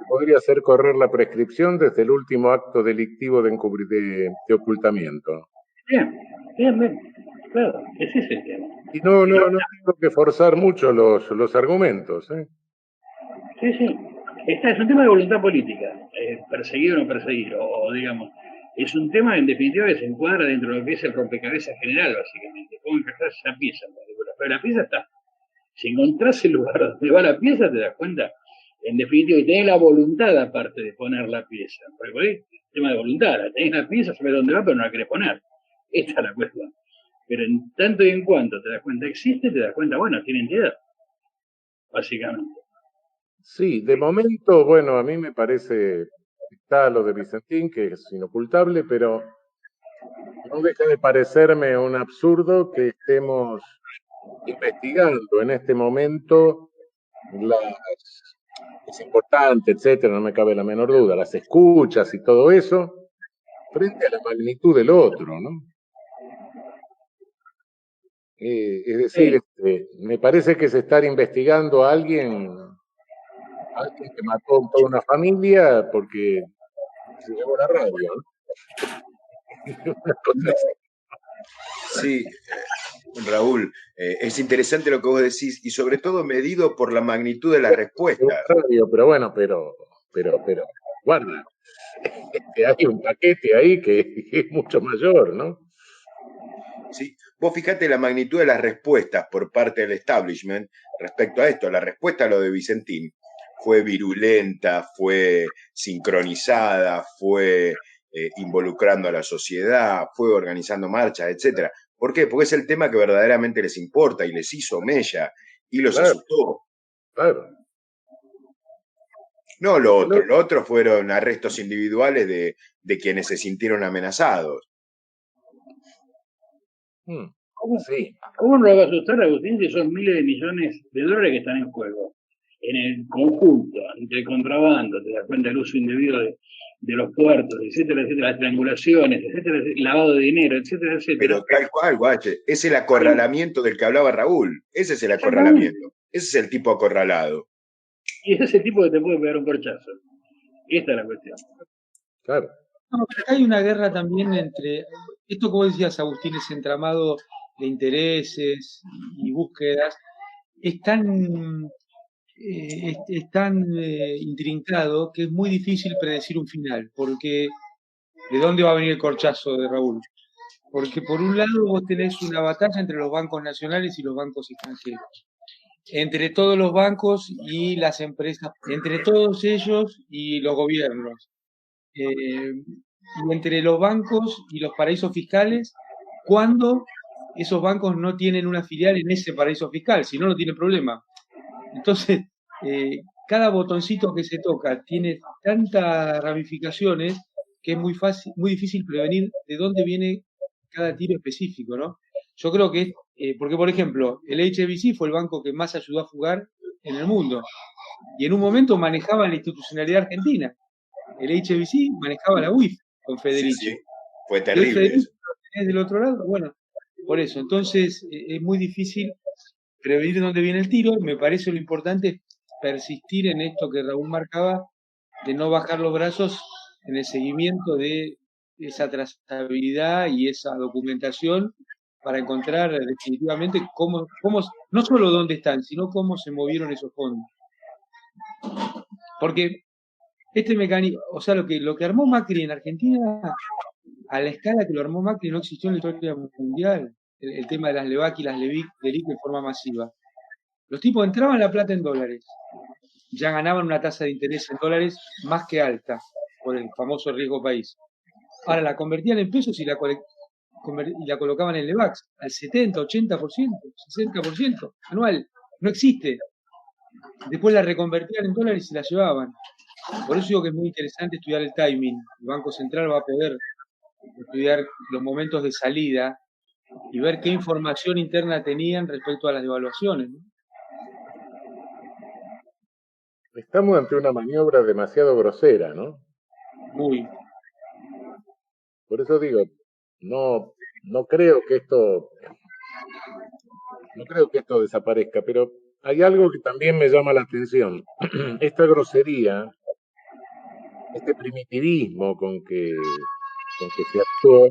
Podría hacer correr la prescripción desde el último acto delictivo de ocultamiento. Bien. Claro, ese es el tema. Y no tengo que forzar mucho los argumentos. Sí. Es un tema de voluntad política, perseguir o no perseguir, o digamos, es un tema en definitiva que se encuadra dentro de lo que es el rompecabezas general, básicamente. ¿Cómo encajar esa pieza en particular? Pero la pieza está. Si encontrás el lugar donde va la pieza, te das cuenta, en definitiva, y tenés la voluntad aparte de poner la pieza. Porque por ahí, el tema de voluntad, tenés la pieza, sabés dónde va, pero no la querés poner. Esta es la cuestión. Pero en tanto y en cuanto te das cuenta existe, te das cuenta, bueno, tiene entidad, básicamente. Sí, de momento, bueno, a mí me parece, está lo de Vicentín, que es inocultable, pero no deja de parecerme un absurdo que estemos investigando en este momento es importante, etcétera, no me cabe la menor duda, las escuchas y todo eso, frente a la magnitud del otro, ¿no? Es decir, me parece que se está investigando a alguien que mató toda una familia porque se llevó la radio, ¿no? Sí, Raúl, es interesante lo que vos decís y sobre todo medido por la magnitud de la respuesta. Pero bueno, pero, guarda, hay un paquete ahí que es mucho mayor, ¿no? ¿sí? Vos fijate la magnitud de las respuestas por parte del establishment respecto a esto. La respuesta a lo de Vicentín fue virulenta, fue sincronizada, fue involucrando a la sociedad, fue organizando marchas, etcétera. ¿Por qué? Porque es el tema que verdaderamente les importa y les hizo mella y los Claro, asustó. claro. No lo otro fueron arrestos individuales de quienes se sintieron amenazados. Sí, ¿Cómo no lo va a asustar, Agustín, si son miles de millones de dólares que están en juego? En el conjunto, entre el contrabando, te das cuenta del uso indebido de los puertos, etcétera, etcétera, las triangulaciones, etcétera, lavado de dinero, etcétera, etcétera. Pero tal cual, guache, es el acorralamiento del que hablaba Raúl. Ese es el acorralamiento. Ese es el tipo acorralado. Y es ese tipo que te puede pegar un corchazo. Esta es la cuestión. claro. No, pero acá hay una guerra también entre, esto como decías, Agustín, ese entramado de intereses y búsquedas, es tan, intrincado que es muy difícil predecir un final, porque ¿de dónde va a venir el corchazo de Raúl? Porque por un lado vos tenés una batalla entre los bancos nacionales y los bancos extranjeros, entre todos los bancos y las empresas, entre todos ellos y los gobiernos, y entre los bancos y los paraísos fiscales, cuando esos bancos no tienen una filial en ese paraíso fiscal, si no, no tienen problema. Entonces, cada botoncito que se toca tiene tantas ramificaciones que es muy fácil, muy difícil prevenir de dónde viene cada tiro específico, ¿no? Yo creo que porque por ejemplo, el HSBC fue el banco que más ayudó a fugar en el mundo y en un momento manejaba la institucionalidad argentina. El HSBC manejaba la UIF con Federici. Sí, fue Y el terrible Federici eso. lo tenés del otro lado, bueno, por eso. Entonces, es muy difícil prevenir dónde viene el tiro. Me parece lo importante es persistir en esto que Raúl marcaba, de no bajar los brazos en el seguimiento de esa trazabilidad y esa documentación para encontrar definitivamente cómo, no solo dónde están, sino cómo se movieron esos fondos. Porque este mecanismo, o sea, lo que armó Macri en Argentina, a la escala que lo armó Macri, no existió en la historia mundial. El tema de las LEVAC y las LELIC de forma masiva. Los tipos entraban la plata en dólares, ya ganaban una tasa de interés en dólares más que alta por el famoso riesgo país. Ahora la convertían en pesos y la colocaban en LEVAX al 70, 80%, 60% anual. No existe. Después la reconvertían en dólares y la llevaban. Por eso digo que es muy interesante estudiar el timing. El Banco Central va a poder estudiar los momentos de salida y ver qué información interna tenían respecto a las devaluaciones, ¿no? Estamos ante una maniobra demasiado grosera, ¿no? Muy. Por eso digo, no, no creo que esto, no creo que esto desaparezca, pero hay algo que también me llama la atención. Esta grosería, este primitivismo con que se actuó,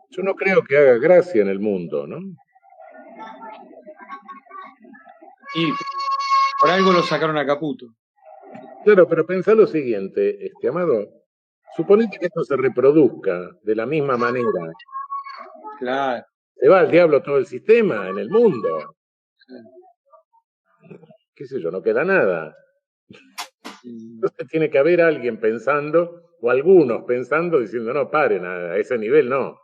yo no creo que haga gracia en el mundo, ¿no? Y por algo lo sacaron a Caputo. Claro, pero pensá lo siguiente, Amado, suponete que esto se reproduzca de la misma manera. Claro. Se va al diablo todo el sistema en el mundo. Qué sé yo, no queda nada. Entonces tiene que haber alguien pensando, o algunos pensando, diciendo, no, paren, a ese nivel no.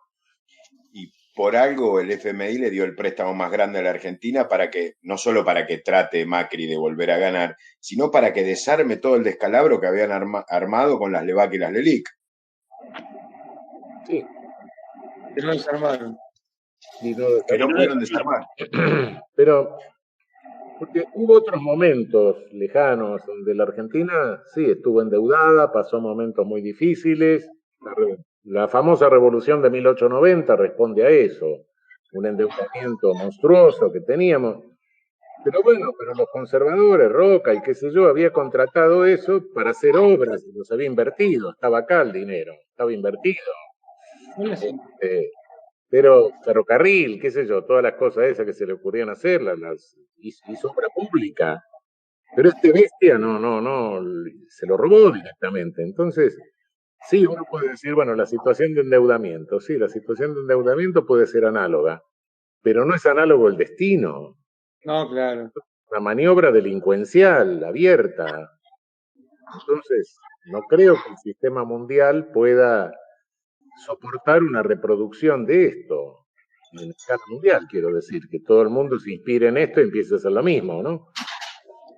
Y por algo el FMI le dio el préstamo más grande a la Argentina para que, no solo para que trate Macri de volver a ganar, sino para que desarme todo el descalabro que habían armado con las LEVAC y las LELIC. Sí. Que no desarmaron. Que no pudieron desarmar. Pero, porque hubo otros momentos lejanos donde la Argentina, sí, estuvo endeudada, pasó momentos muy difíciles. La famosa revolución de 1890 responde a eso, un endeudamiento monstruoso que teníamos. Pero bueno, pero los conservadores, Roca y qué sé yo, había contratado eso para hacer obras, los había invertido, estaba acá el dinero, estaba invertido. Pero ferrocarril, qué sé yo, todas las cosas esas que se le ocurrían hacer, hizo obra pública. Pero este bestia no, se lo robó directamente. Entonces, Sí, uno puede decir, bueno, la situación de endeudamiento, sí, la situación de endeudamiento puede ser análoga, pero no es análogo el destino. No, claro. Una maniobra delincuencial abierta. Entonces, no creo que el sistema mundial pueda soportar una reproducción de esto. En escala mundial, quiero decir, que todo el mundo se inspire en esto y empiece a hacer lo mismo, ¿no?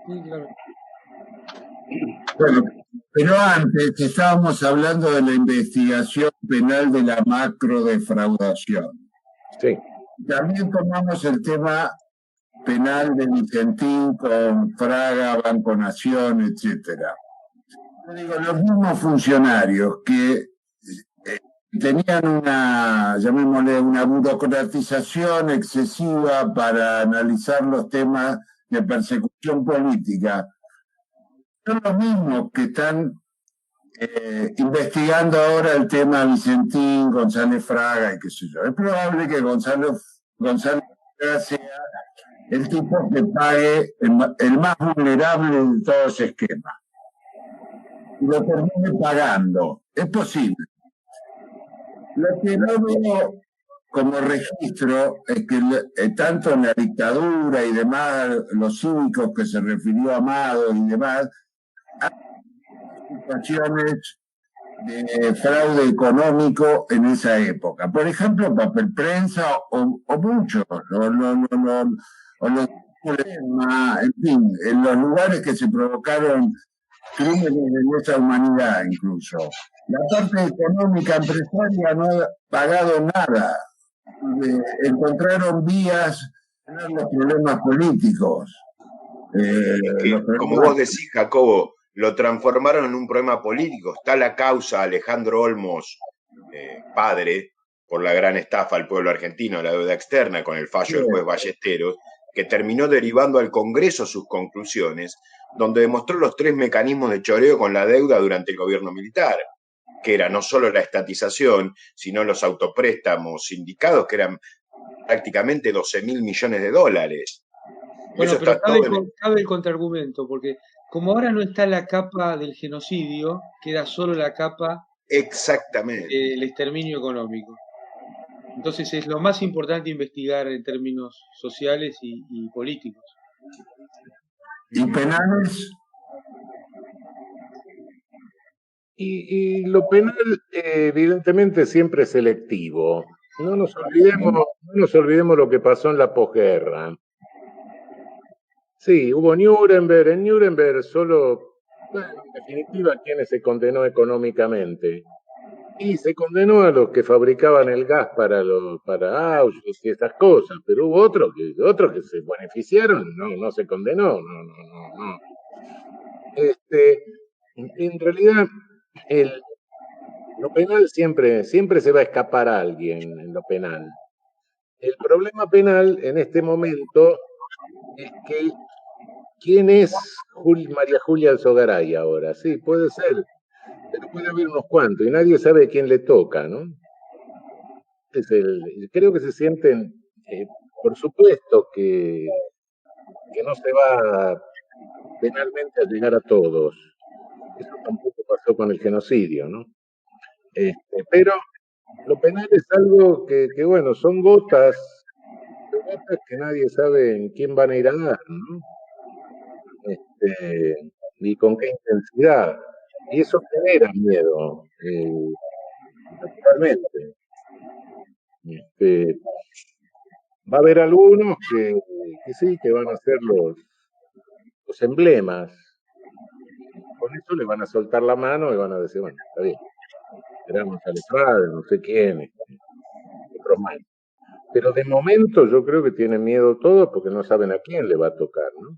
Sí, claro. Bueno, pero antes estábamos hablando de la investigación penal de la macrodefraudación. Sí. También tomamos el tema penal de Vicentín con Fraga, Banco Nación, etcétera. Yo digo, los mismos funcionarios que tenían una, llamémosle, una burocratización excesiva para analizar los temas de persecución política, son los mismos que están investigando ahora el tema Vicentín, González Fraga y qué sé yo. Es probable que González Fraga sea el tipo que pague el más vulnerable de todo ese esquema. Y lo termine pagando. Es posible. Lo que no veo como registro es que tanto en la dictadura y demás, los cívicos que se refirió a Amado y demás, hay situaciones de fraude económico en esa época. Por ejemplo, papel prensa o muchos, o los en fin, en los lugares que se provocaron crímenes de nuestra humanidad incluso. La parte económica empresaria no ha pagado nada. Encontraron vías para los problemas políticos. Como vos decís, Jacobo, lo transformaron en un problema político. Está la causa Alejandro Olmos, padre, por la gran estafa al pueblo argentino, la deuda externa, con el fallo del juez Ballesteros, que terminó derivando al Congreso sus conclusiones, donde demostró los 3 mecanismos de choreo con la deuda durante el gobierno militar, que era no solo la estatización, sino los autopréstamos sindicados, que eran prácticamente 12.000 millones de dólares. Bueno, pero cabe el contraargumento, porque como ahora no está la capa del genocidio, queda solo la capa del exterminio económico. Entonces es lo más importante investigar en términos sociales y políticos. ¿Y penales? Y lo penal, evidentemente, siempre es selectivo. No nos olvidemos lo que pasó en la posguerra. Sí, hubo Nuremberg. En Nuremberg solo, bueno, en definitiva, ¿quiénes se condenó económicamente? Y se condenó a los que fabricaban el gas para Auschwitz y estas cosas, pero hubo otros que se beneficiaron, no se condenó, no. En realidad, lo penal siempre se va a escapar a alguien en lo penal. El problema penal en este momento es que ¿quién es María Julia Alzogaray ahora? Sí, puede ser, pero puede haber unos cuantos y nadie sabe quién le toca, ¿no? Creo que se sienten, por supuesto que no se va penalmente a llegar a todos. Eso tampoco pasó con el genocidio, ¿no? Pero lo penal es algo que bueno, son gotas que nadie sabe en quién van a ir a dar, ¿no? Ni con qué intensidad. Y eso genera miedo, naturalmente. Va a haber algunos que sí, que van a ser los emblemas. Con eso le van a soltar la mano y van a decir, bueno, está bien. Era González Fraga, no sé quién, otros más. Pero de momento yo creo que tienen miedo todos porque no saben a quién le va a tocar, ¿no?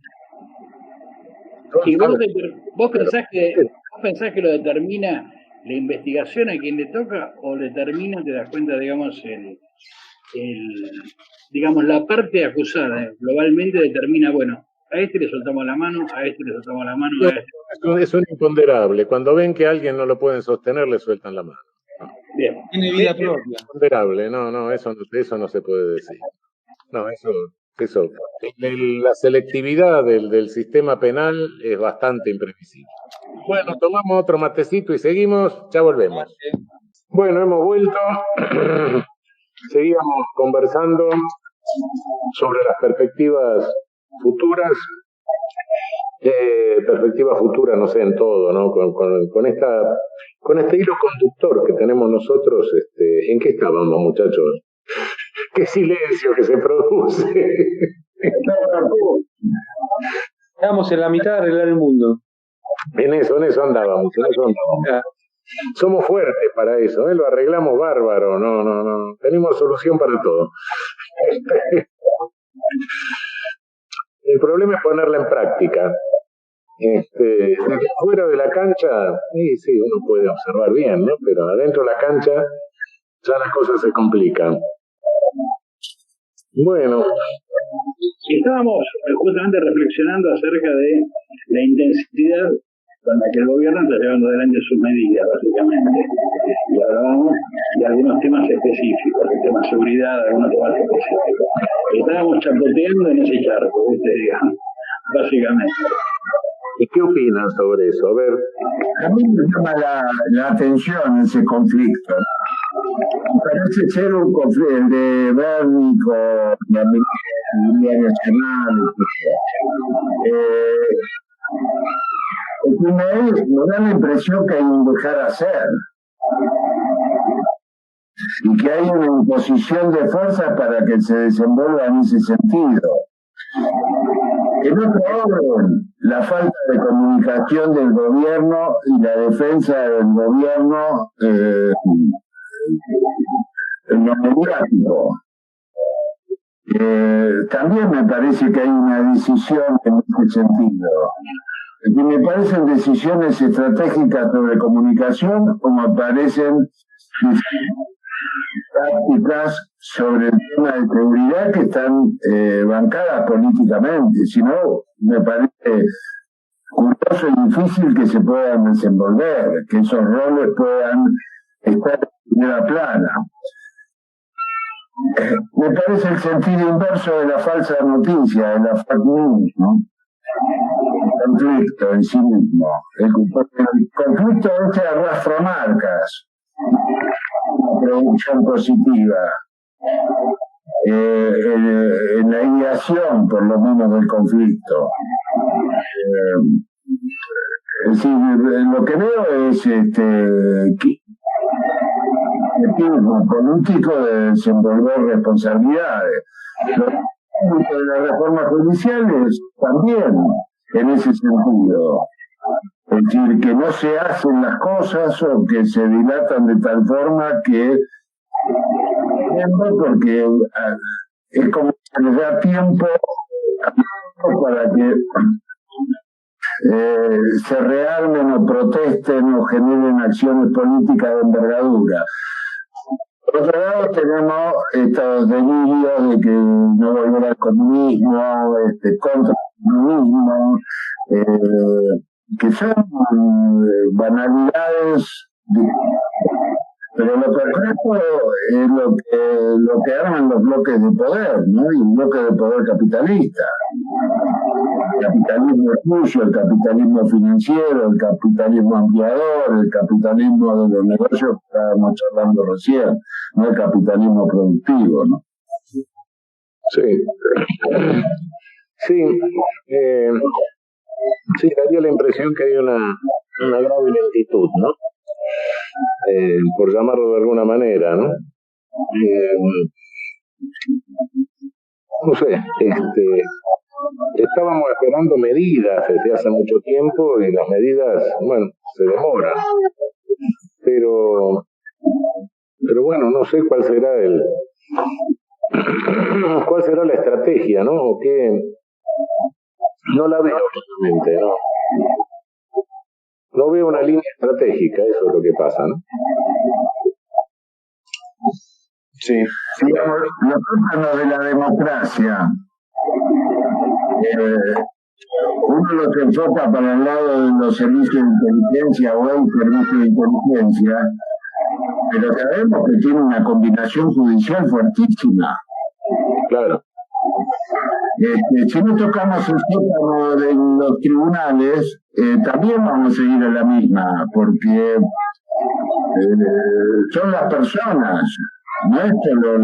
¿Y vos pensás que lo determina la investigación a quien le toca o determina, te das cuenta, digamos, digamos, la parte acusada globalmente determina, bueno, a este le soltamos la mano, a este le soltamos la mano, a este. Es un imponderable. Cuando ven que a alguien no lo pueden sostener, le sueltan la mano. Bien. Tiene vida propia. Imponderable, no, eso no se puede decir. No, eso Eso. La selectividad del sistema penal es bastante imprevisible. Bueno, tomamos otro matecito y seguimos, ya volvemos. Bueno, hemos vuelto. Seguíamos conversando sobre las perspectivas futuras. Perspectiva futura, no sé, en todo, ¿no? Con este hilo conductor que tenemos nosotros, ¿en qué estábamos, muchachos? ¡Qué silencio que se produce! Estamos en la mitad de arreglar el mundo. En eso andábamos. Somos fuertes para eso, lo arreglamos bárbaro, no. Tenemos solución para todo. El problema es ponerla en práctica. Desde fuera de la cancha, sí, uno puede observar bien, ¿no? Pero adentro de la cancha ya las cosas se complican. Bueno. Estábamos justamente reflexionando acerca de la intensidad con la que el gobierno está llevando adelante sus medidas, básicamente. Y hablábamos de algunos temas específicos, el tema de seguridad, algunos temas específicos. Estábamos chapoteando en ese charco, digamos, básicamente. ¿Y qué opinan sobre eso? A ver. A mí me llama la atención ese conflicto. Parece ser un conflicto de Bernie con la Unidad Nacional. Me da la impresión que hay un dejar hacer y que hay una imposición de fuerzas para que se desenvuelva en ese sentido. En otro orden, la falta de comunicación del gobierno y la defensa del gobierno en lo mediático. También me parece que hay una decisión en ese sentido. Que me parecen decisiones estratégicas sobre comunicación o me parecen prácticas sobre el tema de seguridad que están bancadas políticamente. Si no, me parece curioso y difícil que se puedan desenvolver, que esos roles puedan estar en primera plana. Me parece el sentido inverso de la falsa noticia, de la fake news, ¿no? El conflicto en sí mismo. El conflicto arrastra marcas, una producción positiva, en la ideación, por lo menos, del conflicto. Es decir, lo que veo es con un tipo de desenvolver responsabilidades. De las reformas judiciales también en ese sentido. Es decir, que no se hacen las cosas o que se dilatan de tal forma que porque es como que les da tiempo para que se rearmen o protesten o generen acciones políticas de envergadura. Por otro lado, tenemos estos delirios de que no volverá al comunismo, contra el comunismo, que son banalidades, pero lo concreto es lo que arman los bloques de poder, ¿no? Y el bloque de poder capitalista. El capitalismo suyo, el capitalismo financiero, el capitalismo ampliador, el capitalismo de los negocios que estábamos charlando recién, no el capitalismo productivo, ¿no? Sí. Sí, daría la impresión que hay una grave lentitud, ¿no? Por llamarlo de alguna manera, ¿no? No sé, estábamos esperando medidas desde hace mucho tiempo y las medidas, bueno, se demoran. Pero bueno, no sé cuál será la estrategia, ¿no? O qué, no la veo realmente, ¿no? No veo una línea estratégica, eso es lo que pasa, ¿no? Sí. Digamos, los órganos de la democracia, uno los enfoca para el lado de los servicios de inteligencia o el servicio de inteligencia, pero sabemos que tiene una combinación judicial fuertísima. Claro. Si no tocamos el sótano de los tribunales, también vamos a seguir en la misma, porque son las personas, no es solo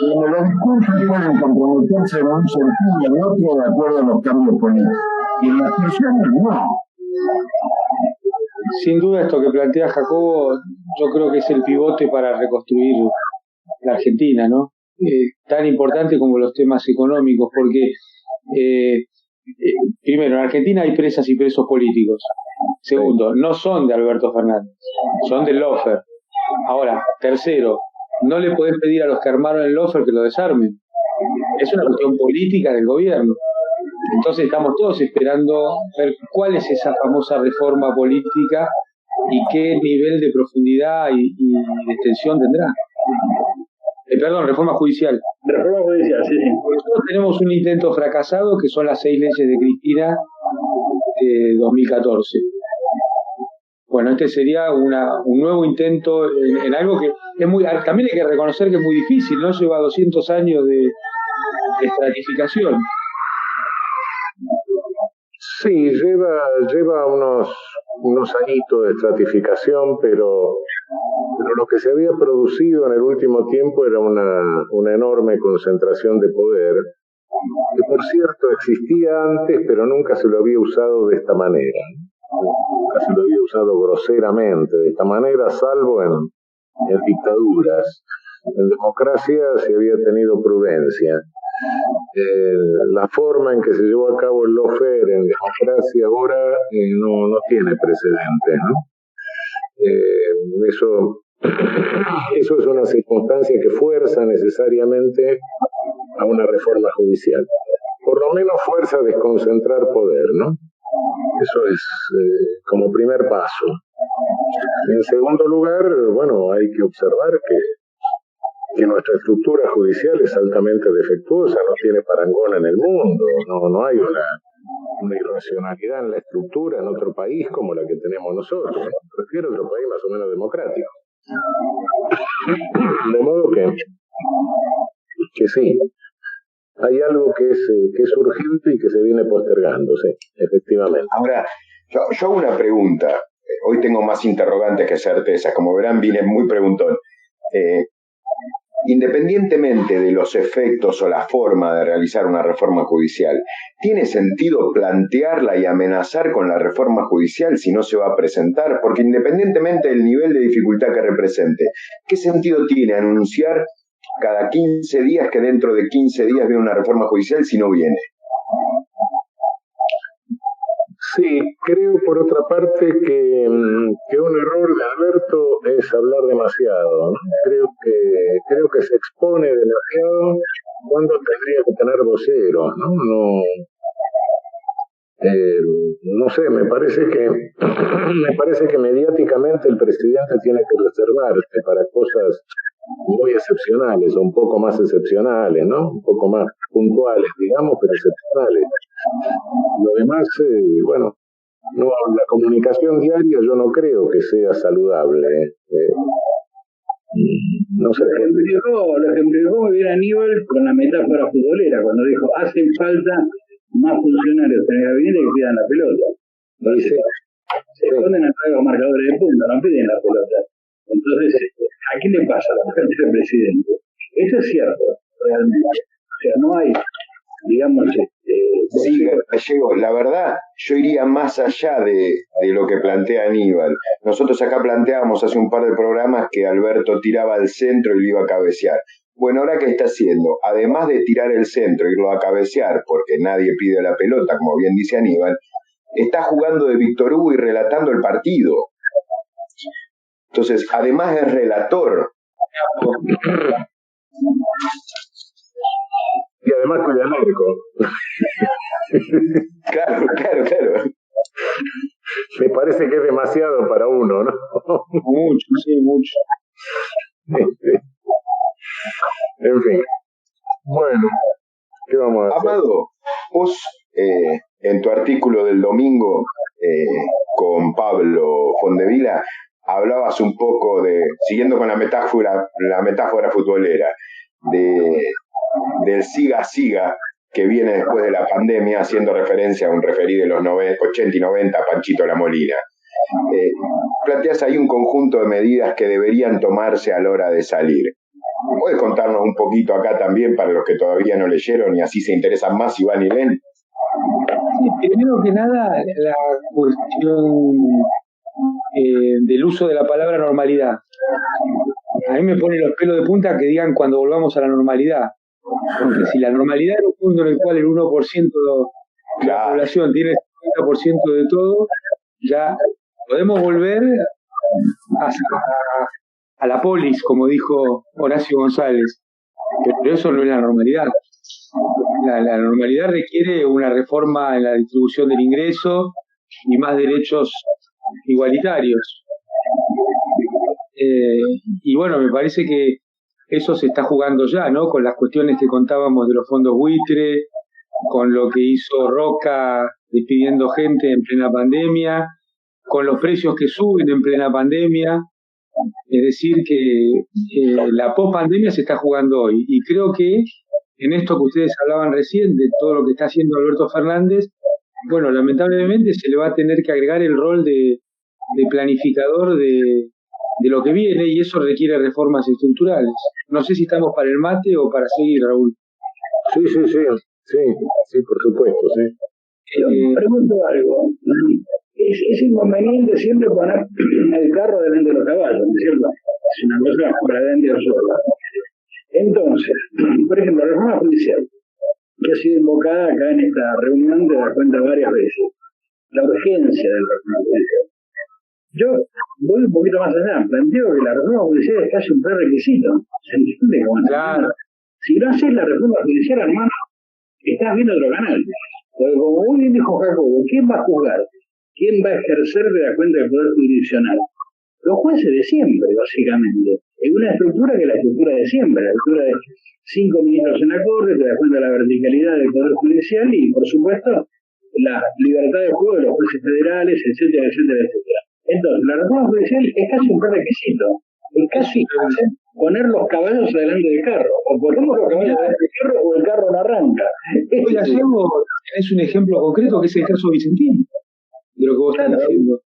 los discursos pueden comprometerse en un sentido y en otro de acuerdo a los cambios políticos, y las personas no. Sin duda esto que plantea Jacobo, yo creo que es el pivote para reconstruir la Argentina, ¿no? Tan importante como los temas económicos, porque primero, en Argentina hay presas y presos políticos. Segundo, no son de Alberto Fernández, son del Lofer. Ahora, tercero, no le podés pedir a los que armaron el Lofer que lo desarmen. Es una cuestión política del gobierno. Entonces estamos todos esperando ver cuál es esa famosa reforma política y qué nivel de profundidad y de extensión tendrá. Perdón, reforma judicial. Reforma judicial, sí. Nosotros tenemos un intento fracasado que son las 6 leyes de Cristina de 2014. Bueno, este sería un nuevo intento en algo que es muy... También hay que reconocer que es muy difícil, ¿no? Lleva 200 años de estratificación. Sí, lleva unos añitos de estratificación, pero lo que se había producido en el último tiempo era una enorme concentración de poder, que por cierto existía antes, pero nunca se lo había usado de esta manera. Nunca se lo había usado groseramente de esta manera, salvo en dictaduras. En democracia se había tenido prudencia. La forma en que se llevó a cabo el lawfare en democracia ahora no tiene precedentes, ¿no? Eso es una circunstancia que fuerza necesariamente a una reforma judicial. Por lo menos fuerza a desconcentrar poder, ¿no? Eso es como primer paso. En segundo lugar, bueno, hay que observar que nuestra estructura judicial es altamente defectuosa, no tiene parangón en el mundo, no hay una irracionalidad en la estructura en otro país como la que tenemos nosotros. Prefiero otro país más o menos democrático. De modo que sí, hay algo que es urgente y que se viene postergando, sí, efectivamente. Ahora, yo hago una pregunta. Hoy tengo más interrogantes que certezas. Como verán, vine muy preguntón. Independientemente de los efectos o la forma de realizar una reforma judicial, ¿tiene sentido plantearla y amenazar con la reforma judicial si no se va a presentar? Porque independientemente del nivel de dificultad que represente, ¿qué sentido tiene anunciar cada 15 días que dentro de 15 días viene una reforma judicial si no viene? Sí, creo por otra parte que un error de Alberto es hablar demasiado, ¿no? Creo que se expone demasiado cuando tendría que tener voceros, ¿no? No sé, me parece que mediáticamente el presidente tiene que reservarse para cosas muy excepcionales, o un poco más excepcionales, ¿no? Un poco más puntuales, digamos, pero excepcionales. Lo demás, bueno, no, la comunicación diaria yo no creo que sea saludable. No sé. Lo ejemplificó muy bien Aníbal con la metáfora futbolera, cuando dijo, hacen falta más funcionarios en el gabinete que pidan la pelota. Entonces, se esconden atrás de los marcadores de punta, no piden la pelota. Entonces, ¿a qué le pasa a la gente del presidente? Eso es cierto, realmente. O sea, no hay, digamos, Sí, Gallego, la verdad, yo iría más allá de lo que plantea Aníbal. Nosotros acá planteábamos hace un par de programas que Alberto tiraba al centro y lo iba a cabecear. Bueno, ahora ¿qué está haciendo? Además de tirar el centro y irlo a cabecear, porque nadie pide la pelota, como bien dice Aníbal, está jugando de Víctor Hugo y relatando el partido. Entonces, además es relator. Y además cuida el arco. Claro. Me parece que es demasiado para uno, ¿no? Mucho, sí, mucho. En fin. Bueno, ¿qué vamos a hacer? Amado, vos en tu artículo del domingo con Pablo Fondevila hablabas un poco de, siguiendo con la metáfora futbolera, de del siga que viene después de la pandemia, haciendo referencia a un referí de los 80 y 90, Panchito La Molina. Planteas ahí un conjunto de medidas que deberían tomarse a la hora de salir. ¿Puedes contarnos un poquito acá también para los que todavía no leyeron y así se interesan más y van y leen? Sí, primero que nada, la cuestión del uso de la palabra normalidad. A mí me pone los pelos de punta que digan cuando volvamos a la normalidad. Porque si la normalidad es un mundo en el cual el 1% de la población tiene el 50% de todo, ya podemos volver a la polis, como dijo Horacio González. Pero eso no es la normalidad. La normalidad requiere una reforma en la distribución del ingreso y más derechos igualitarios. Y bueno, me parece que eso se está jugando ya, ¿no? Con las cuestiones que contábamos de los fondos buitre, con lo que hizo Roca despidiendo gente en plena pandemia, con los precios que suben en plena pandemia. Es decir, que la post-pandemia se está jugando hoy. Y creo que en esto que ustedes hablaban recién, de todo lo que está haciendo Alberto Fernández, bueno, lamentablemente se le va a tener que agregar el rol de planificador de lo que viene, y eso requiere reformas estructurales. No sé si estamos para el mate o para seguir, Raúl. Sí, por supuesto, sí. Yo pregunto algo. Es inconveniente siempre poner el carro delante de los caballos, ¿no es cierto? Es una cosa para delante de nosotros. Entonces, por ejemplo, la reforma judicial, que ha sido invocada acá en esta reunión, te das cuenta varias veces. La urgencia de la reforma judicial. Yo voy un poquito más allá, planteo que la reforma judicial es casi un prerequisito. ¿Se entiende? Claro. Si no haces la reforma judicial, hermano, estás viendo otro canal. Porque como muy bien dijo Jacobo, ¿quién va a juzgar? ¿Quién va a ejercer de la cuenta del Poder Jurisdiccional? Los jueces de siempre, básicamente. Es una estructura que es la estructura de siempre, la estructura de 5 ministros en la Corte, te das cuenta de la verticalidad del Poder Judicial y, por supuesto, la libertad de juego de los jueces federales, etcétera, etcétera, etcétera. Entonces, la reforma judicial es casi un prerequisito. Es casi poner los caballos adelante del carro. O ponemos los caballos adelante del carro o el carro no arranca. Hoy es un ejemplo concreto que es el caso Vicentín, de lo que vos estás diciendo.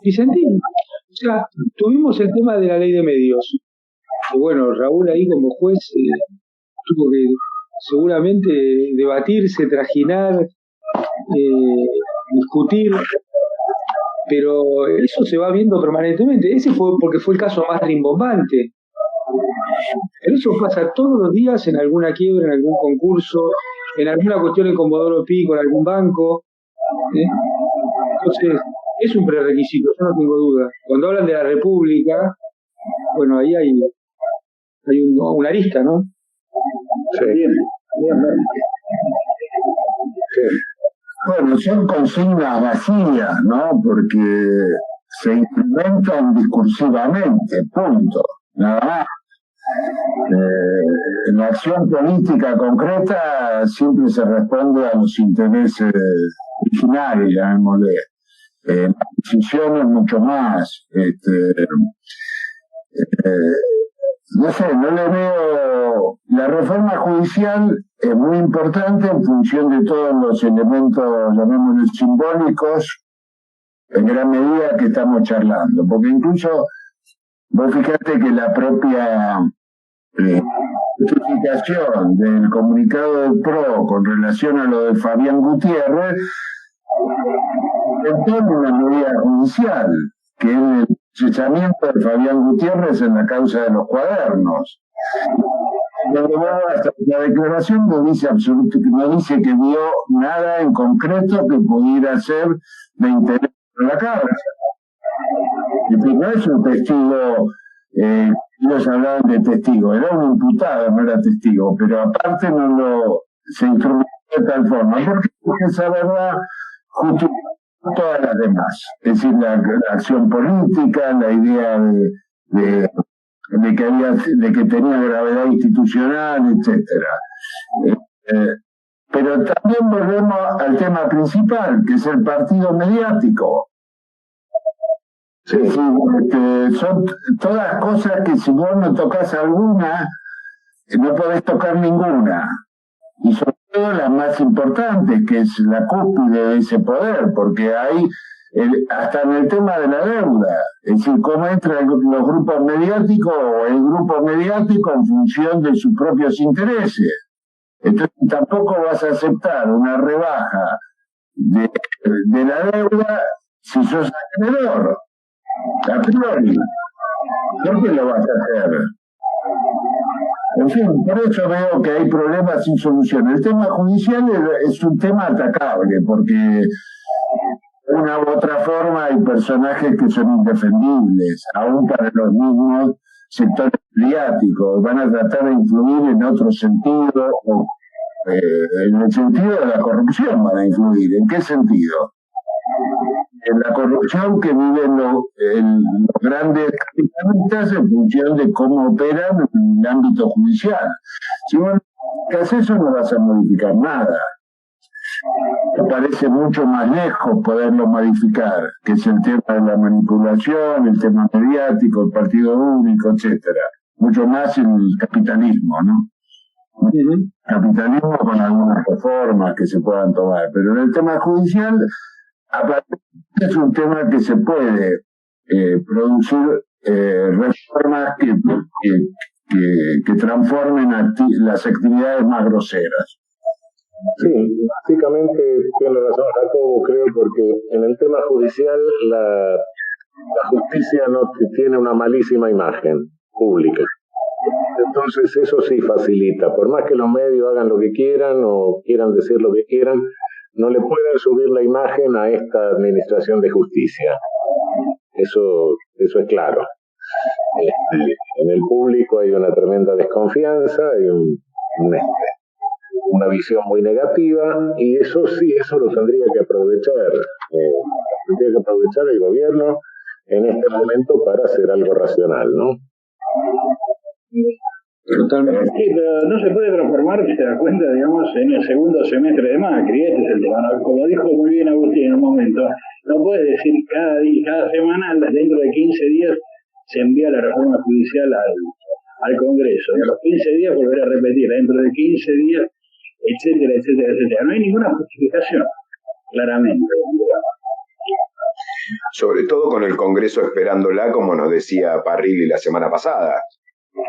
Vicentín. O sea, tuvimos el tema de la ley de medios. Y bueno, Raúl ahí como juez tuvo que seguramente debatirse, trajinar, discutir, pero eso se va viendo permanentemente. Ese fue porque fue el caso más rimbombante. Pero eso pasa todos los días en alguna quiebra, en algún concurso, en alguna cuestión en Comodoro Pi con algún banco. Entonces, es un prerequisito, yo no tengo duda. Cuando hablan de la República, bueno, ahí hay una arista, ¿no? Sí. Bien. Sí. Bueno, son consignas vacías, ¿no? Porque se implementan discursivamente, punto, nada más. En la acción política concreta siempre se responde a los intereses originarios, llamémosle. En decisiones mucho más. No sé, no le veo. La reforma judicial es muy importante en función de todos los elementos, llamémosle simbólicos, en gran medida que estamos charlando, porque incluso vos fíjate que la propia justificación del comunicado del PRO con relación a lo de Fabián Gutiérrez en una medida judicial, que es el cesamiento de Fabián Gutiérrez en la causa de los cuadernos. La declaración no dice que vio nada en concreto que pudiera ser de interés para la causa. No es un testigo, ellos hablaban de testigo, era un imputado, no era testigo, pero aparte se instrumenta de tal forma, porque esa verdad justifica todas las demás, es decir, la acción política, la idea de que tenía gravedad institucional, etcétera. Pero también volvemos al tema principal, que es el partido mediático. Sí. Son todas cosas que si vos no tocas alguna, no podés tocar ninguna. Y sobre todo la más importante, que es la cúspide de ese poder, porque hay, hasta en el tema de la deuda, es decir, cómo entran los grupos mediáticos o el grupo mediático en función de sus propios intereses. Entonces tampoco vas a aceptar una rebaja de la deuda si sos acreedor, a priori. ¿Por qué lo vas a hacer? En fin, por eso veo que hay problemas sin solución. El tema judicial es un tema atacable, porque de una u otra forma hay personajes que son indefendibles, aún para los mismos sectores mediáticos. Van a tratar de influir en otro sentido, en el sentido de la corrupción van a influir. ¿En qué sentido? En la corrupción que viven los grandes capitalistas en función de cómo operan en el ámbito judicial. Si vos haces eso no vas a modificar nada. Me parece mucho más lejos poderlo modificar, que es el tema de la manipulación, el tema mediático, el partido único, etcétera. Mucho más en el capitalismo, ¿no? Capitalismo con algunas reformas que se puedan tomar, pero en el tema judicial es un tema que se puede producir reformas que transformen las actividades más groseras. Sí, básicamente tiene razón Jacobo, creo, porque en el tema judicial la justicia no tiene una malísima imagen pública. Entonces eso sí facilita, por más que los medios hagan lo que quieran o quieran decir lo que quieran, no le pueden subir la imagen a esta administración de justicia. Eso es claro. En el público hay una tremenda desconfianza, hay una visión muy negativa, y eso sí, eso lo tendría que aprovechar. Tendría que aprovechar el gobierno en este momento para hacer algo racional, ¿no? Totalmente. Sí, pero no se puede transformar, si te das cuenta, digamos, en el segundo semestre de Macri. Este es el tema. Como dijo muy bien Agustín en un momento, no puedes decir cada semana, dentro de 15 días, se envía la reforma judicial al Congreso. Y a los 15 días volver a repetir, dentro de 15 días, etcétera, etcétera, etcétera. No hay ninguna justificación, claramente. Sobre todo con el Congreso esperándola, como nos decía Parrilli la semana pasada,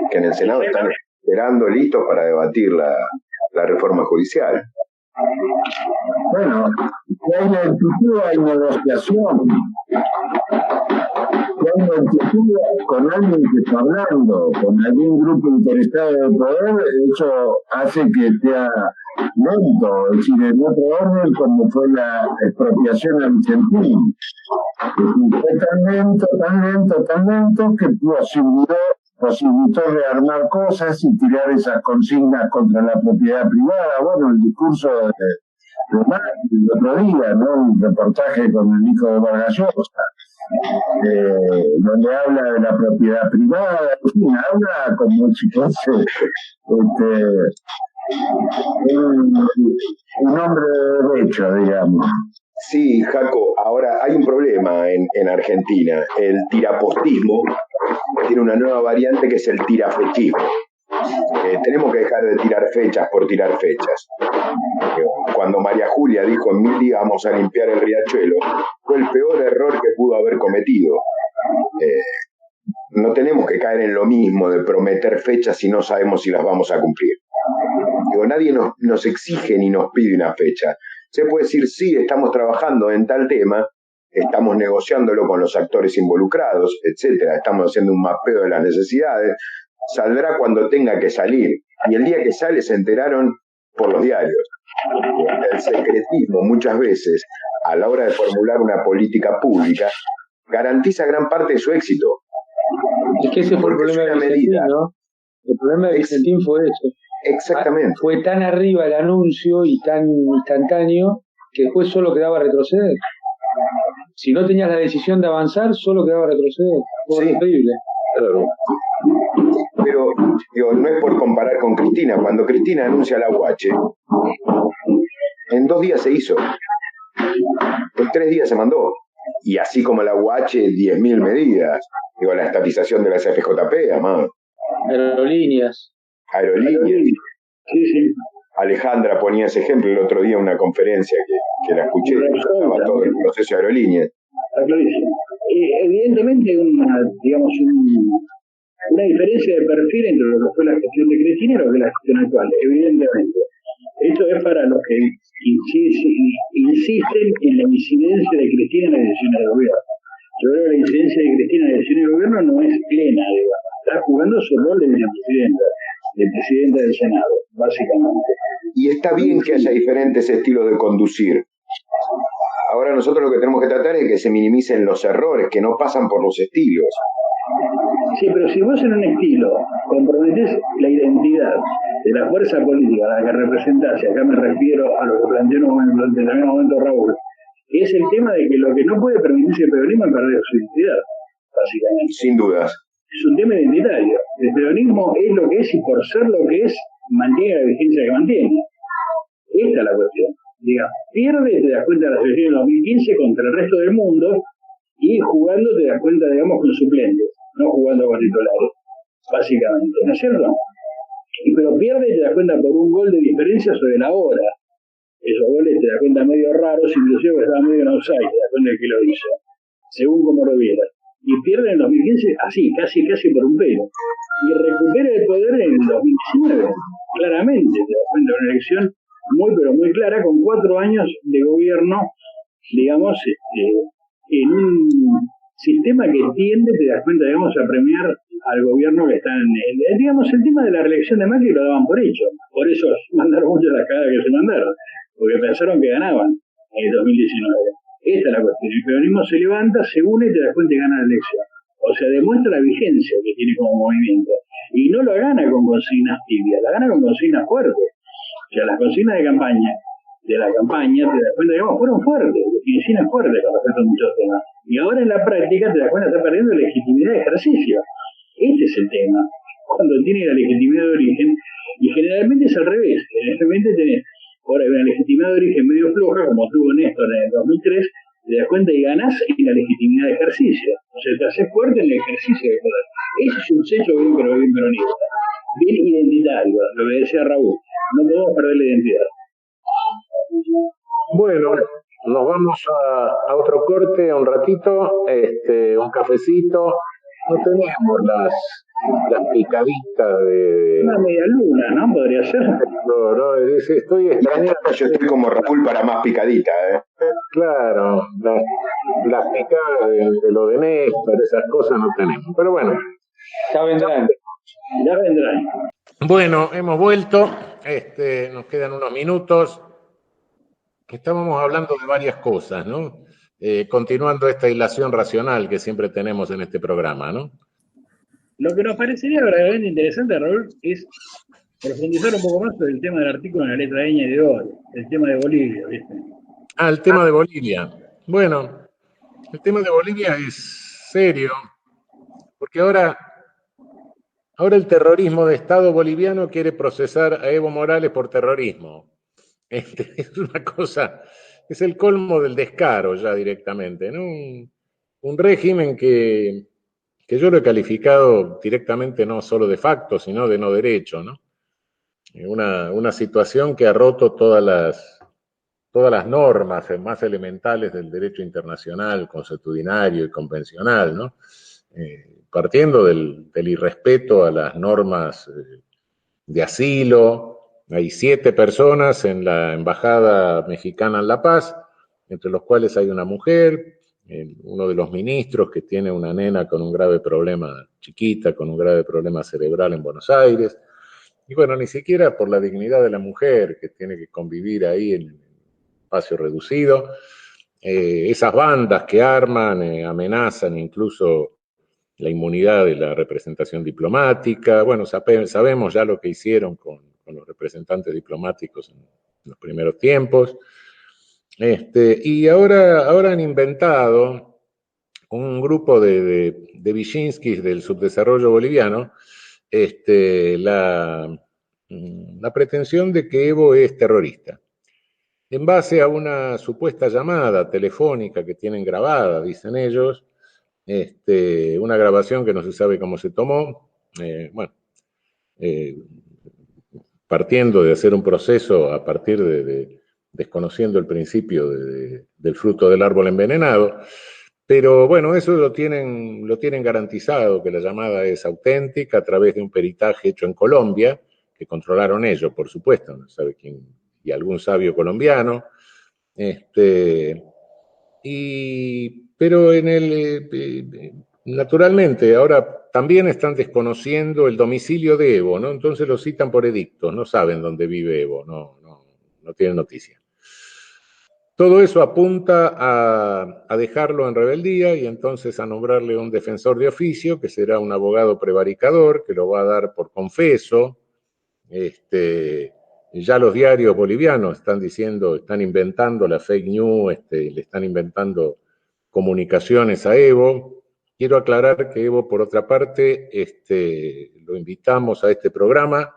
que en el Senado están esperando listos para debatir la reforma judicial. Bueno, si hay lentitud, hay negociación. Si hay lentitud con alguien que está hablando, con algún grupo interesado en el poder, eso hace que sea lento, es decir, en otro orden, como fue la expropiación a Vicentín. Fue tan lento, que posibilitó rearmar cosas y tirar esas consignas contra la propiedad privada. Bueno, el discurso de Macri el otro día, ¿no? Un reportaje con el hijo de Vargas Llosa, donde habla de la propiedad privada, en fin, habla como si fuese un hombre de derecho, digamos. Sí, Jaco, ahora hay un problema en Argentina. El tirapostismo tiene una nueva variante que es el tirafechismo. Tenemos que dejar de tirar fechas por tirar fechas. Cuando María Julia dijo en 1000 días vamos a limpiar el riachuelo, fue el peor error que pudo haber cometido. No tenemos que caer en lo mismo de prometer fechas si no sabemos si las vamos a cumplir. Nadie nos exige ni nos pide una fecha. Se puede decir, sí, estamos trabajando en tal tema, estamos negociándolo con los actores involucrados, etcétera, estamos haciendo un mapeo de las necesidades, saldrá cuando tenga que salir, y el día que sale se enteraron por los diarios. El secretismo muchas veces, a la hora de formular una política pública, garantiza gran parte de su éxito. Es que ese fue el problema de Vicentín, ¿no? El problema de Vicentín fue eso. Exactamente. Fue tan arriba el anuncio y tan instantáneo que después solo quedaba retroceder. Si no tenías la decisión de avanzar, solo quedaba retroceder. Fue increíble. Claro. Pero no es por comparar con Cristina. Cuando Cristina anuncia la UH, en 2 días se hizo. En 3 días se mandó. Y así como la UH, 10.000 medidas. La estatización de las FJP, además. Aerolíneas. aerolíneas. Sí, sí. Alejandra ponía ese ejemplo el otro día en una conferencia que la escuché, estaba todo el proceso de aerolíneas. Está clarísimo. Evidentemente, una diferencia de perfil entre lo que fue la gestión de Cristina y lo que es la gestión actual, evidentemente. Esto es para los que insisten en la incidencia de Cristina en las decisiones del gobierno. Yo creo que la incidencia de Cristina en las decisiones del gobierno no es plena, digamos. Está jugando su rol de presidenta del Senado, básicamente. Y está bien que haya diferentes estilos de conducir. Ahora nosotros lo que tenemos que tratar es que se minimicen los errores, que no pasan por los estilos. Sí, pero si vos en un estilo comprometés la identidad de la fuerza política a la que representás, y acá me refiero a lo que planteó en determinado momento Raúl, es el tema de que lo que no puede permitirse el peronismo es perder su identidad, básicamente. Sin dudas. Es un tema identitario. El peronismo es lo que es y por ser lo que es, mantiene la vigencia que mantiene. Esta es la cuestión. Digamos, pierde, te das cuenta, de las elecciones del 2015 contra el resto del mundo y jugando te das cuenta, digamos, con suplentes, no jugando con titulares, básicamente, ¿no es cierto? Pero pierde, te das cuenta, por un gol de diferencia sobre la hora. Esos goles te das cuenta medio raros, inclusive que estaba medio en offside, te das cuenta de que lo hizo, según como lo vieras. Y pierde en el 2015 así, casi por un pelo. Y recupera el poder en el 2019, claramente, te das cuenta de una elección muy, pero muy clara, con 4 años de gobierno, digamos, en un sistema que tiende, te das cuenta, digamos, a premiar al gobierno que está en el, digamos, el tema de la reelección de Macri lo daban por hecho. Por eso mandaron muchas las cagadas que se mandaron, porque pensaron que ganaban en el 2019. Esta es la cuestión. El peronismo se levanta, se une y te das cuenta y gana la elección. O sea, demuestra la vigencia que tiene como movimiento. Y no lo gana con consignas tibias, la gana con consignas fuertes. O sea, las consignas de la campaña, te das cuenta, digamos, fueron fuertes, definiciones fuertes con respecto a muchos temas. Y ahora en la práctica te das cuenta, está perdiendo legitimidad de ejercicio. Este es el tema. Cuando tiene la legitimidad de origen, y generalmente es al revés. Generalmente tenés ahora una legitimidad de origen medio floja, como tuvo Néstor en el 2003, te das cuenta y ganás en la legitimidad de ejercicio. O sea, te haces fuerte en el ejercicio del poder. Ese es un sello bien peronista. Bien identitario, lo que decía Raúl. No podemos perder la identidad. Bueno, nos vamos a otro corte, un ratito, un cafecito. No tenemos las picaditas de... Una media luna, ¿no? Podría ser. No, estoy extrañando. Yo estoy como Raúl para más picadita, ¿eh? Claro, las picadas de lo de Néstor, esas cosas no tenemos. Pero bueno. Ya vendrán. Ya vendrán. Bueno, hemos vuelto. Nos quedan unos minutos. Estábamos hablando de varias cosas, ¿no? Continuando esta hilación racional que siempre tenemos en este programa, ¿no? Lo que nos parecería verdaderamente interesante, Raúl, es profundizar un poco más sobre el tema del artículo en la letra ñ de hoy, el tema de Bolivia, ¿viste? El tema de Bolivia. Bueno, el tema de Bolivia es serio, porque ahora el terrorismo de Estado boliviano quiere procesar a Evo Morales por terrorismo. Es una cosa, es el colmo del descaro ya directamente, ¿no? Un régimen que yo lo he calificado directamente no solo de facto, sino de no derecho, ¿no? Una situación que ha roto todas las normas más elementales del derecho internacional, consuetudinario y convencional, ¿no? Partiendo del irrespeto a las normas de asilo. Hay 7 personas en la embajada mexicana en La Paz, entre los cuales hay una mujer, uno de los ministros que tiene una nena con un grave problema, chiquita, con un grave problema cerebral en Buenos Aires. Y bueno, ni siquiera por la dignidad de la mujer que tiene que convivir ahí en un espacio reducido. Esas bandas que arman, amenazan incluso la inmunidad de la representación diplomática. Bueno, sabemos ya lo que hicieron con los representantes diplomáticos en los primeros tiempos. Y ahora han inventado un grupo de Vyshinskis del subdesarrollo boliviano, la pretensión de que Evo es terrorista. En base a una supuesta llamada telefónica que tienen grabada, dicen ellos, una grabación que no se sabe cómo se tomó, partiendo de hacer un proceso a partir desconociendo el principio del fruto del árbol envenenado. Pero bueno, eso lo tienen garantizado, que la llamada es auténtica a través de un peritaje hecho en Colombia, que controlaron ellos, por supuesto, no sabe quién, y algún sabio colombiano. Pero naturalmente, ahora también están desconociendo el domicilio de Evo, ¿no? Entonces lo citan por edictos, no saben dónde vive Evo, no tienen noticia. Todo eso apunta a dejarlo en rebeldía y entonces a nombrarle un defensor de oficio, que será un abogado prevaricador, que lo va a dar por confeso. Ya los diarios bolivianos están inventando la fake news, le están inventando comunicaciones a Evo. Quiero aclarar que Evo, por otra parte, lo invitamos a este programa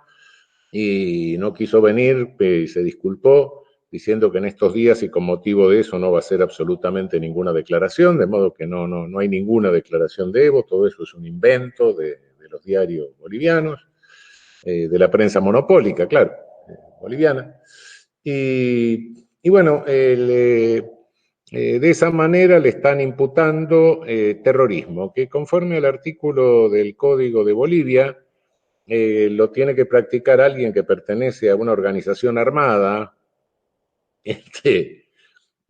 y no quiso venir, se disculpó, diciendo que en estos días y con motivo de eso no va a hacer absolutamente ninguna declaración, de modo que no hay ninguna declaración de Evo, todo eso es un invento de los diarios bolivianos, de la prensa monopólica, claro, boliviana. Y bueno, de esa manera le están imputando terrorismo, que conforme al artículo del Código de Bolivia, lo tiene que practicar alguien que pertenece a una organización armada,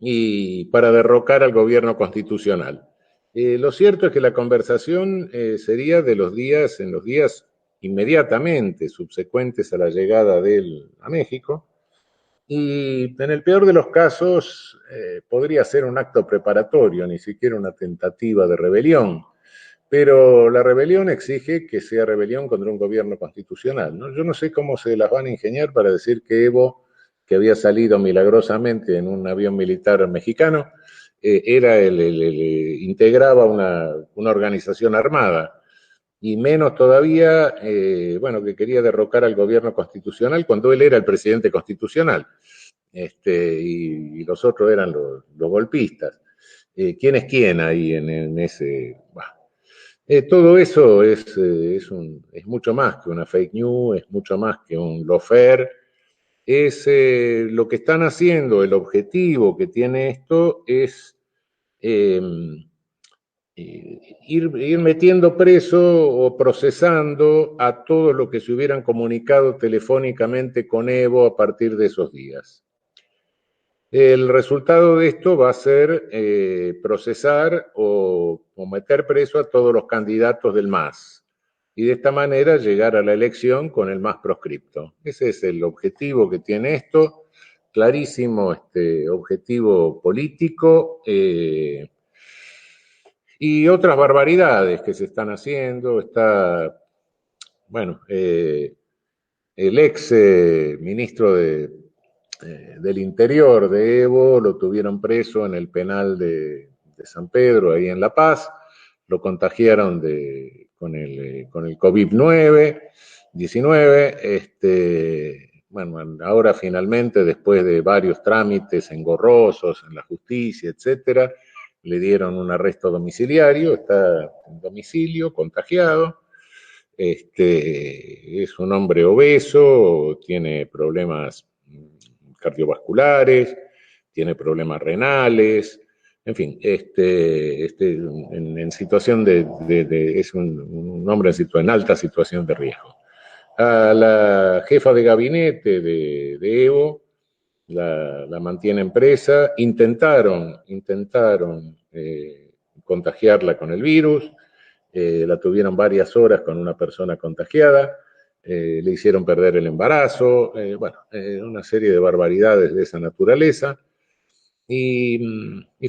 y para derrocar al gobierno constitucional. Lo cierto es que la conversación sería en los días inmediatamente subsecuentes a la llegada de él a México, y en el peor de los casos podría ser un acto preparatorio, ni siquiera una tentativa de rebelión. Pero la rebelión exige que sea rebelión contra un gobierno constitucional, ¿no? Yo no sé cómo se las van a ingeniar para decir que Evo, que había salido milagrosamente en un avión militar mexicano, integraba una organización armada, y menos todavía, que quería derrocar al gobierno constitucional cuando él era el presidente constitucional, y los otros eran los golpistas. ¿Quién es quién ahí en ese? Bah. Todo eso es mucho más que una fake news, es mucho más que un lawfare. Es lo que están haciendo, el objetivo que tiene esto es eh, ir metiendo preso o procesando a todos los que se hubieran comunicado telefónicamente con Evo a partir de esos días. El resultado de esto va a ser procesar o meter preso a todos los candidatos del MAS y de esta manera llegar a la elección con el MAS proscripto. Ese es el objetivo que tiene esto, clarísimo objetivo político, y otras barbaridades que se están haciendo. Está, el ex ministro del Interior de Evo lo tuvieron preso en el penal de San Pedro, ahí en La Paz, lo contagiaron con el COVID-19, ahora finalmente, después de varios trámites engorrosos en la justicia, etcétera, le dieron un arresto domiciliario, está en domicilio, contagiado. Es un hombre obeso, tiene problemas cardiovasculares, tiene problemas renales, en fin, en situación es un hombre en alta situación de riesgo. A la jefa de gabinete de Evo la mantienen presa, intentaron contagiarla con el virus, la tuvieron varias horas con una persona contagiada, le hicieron perder el embarazo, una serie de barbaridades de esa naturaleza. Y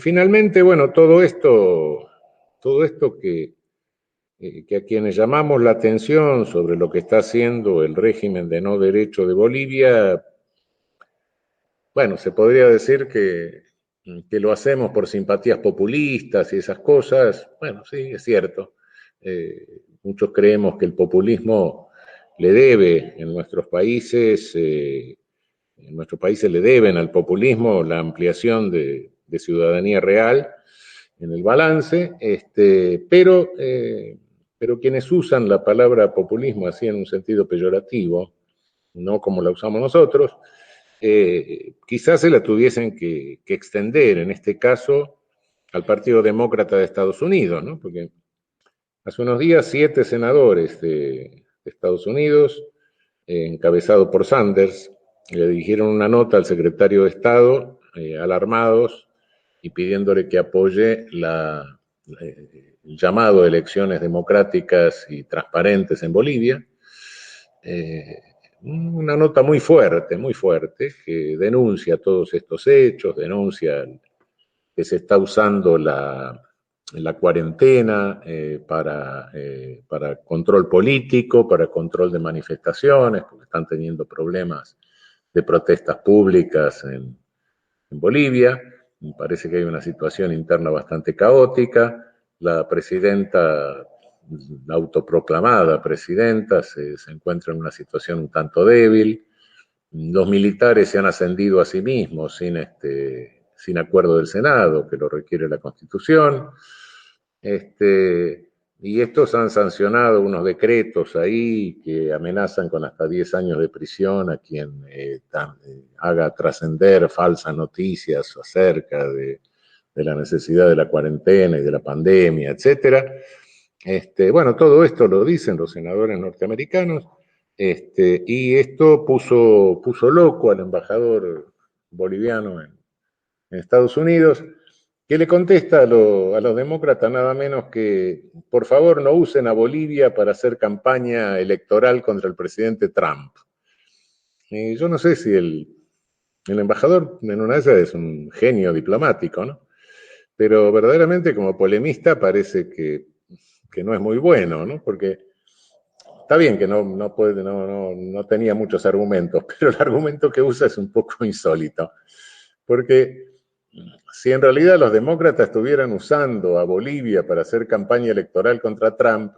finalmente, todo esto que a quienes llamamos la atención sobre lo que está haciendo el régimen de no derecho de Bolivia, se podría decir que lo hacemos por simpatías populistas y esas cosas. Bueno, sí, es cierto. Muchos creemos que el populismo le debe en nuestros países le deben al populismo la ampliación de ciudadanía real en el balance, pero quienes usan la palabra populismo así en un sentido peyorativo, no como la usamos nosotros, quizás se la tuviesen que extender, en este caso, al Partido Demócrata de Estados Unidos, ¿no? Porque hace unos días 7 senadores de Estados Unidos, encabezado por Sanders, le dirigieron una nota al secretario de Estado, alarmados y pidiéndole que apoye el llamado a elecciones democráticas y transparentes en Bolivia. Una nota muy fuerte, que denuncia todos estos hechos, denuncia que se está usando la cuarentena para control político, para control de manifestaciones, porque están teniendo problemas de protestas públicas en Bolivia. Me parece que hay una situación interna bastante caótica. La presidenta, la autoproclamada presidenta, se encuentra en una situación un tanto débil. Los militares se han ascendido a sí mismos sin acuerdo del Senado, que lo requiere la Constitución. Y estos han sancionado unos decretos ahí que amenazan con hasta 10 años de prisión a quien haga trascender falsas noticias acerca de la necesidad de la cuarentena y de la pandemia, etcétera. Bueno, todo esto lo dicen los senadores norteamericanos, y esto puso loco al embajador boliviano en Estados Unidos, que le contesta a los demócratas nada menos que, por favor, no usen a Bolivia para hacer campaña electoral contra el presidente Trump. Y yo no sé si el embajador en una de esas es un genio diplomático, ¿no? Pero verdaderamente como polemista parece que no es muy bueno, ¿no? Porque está bien que no tenía muchos argumentos, pero el argumento que usa es un poco insólito. Porque si en realidad los demócratas estuvieran usando a Bolivia para hacer campaña electoral contra Trump,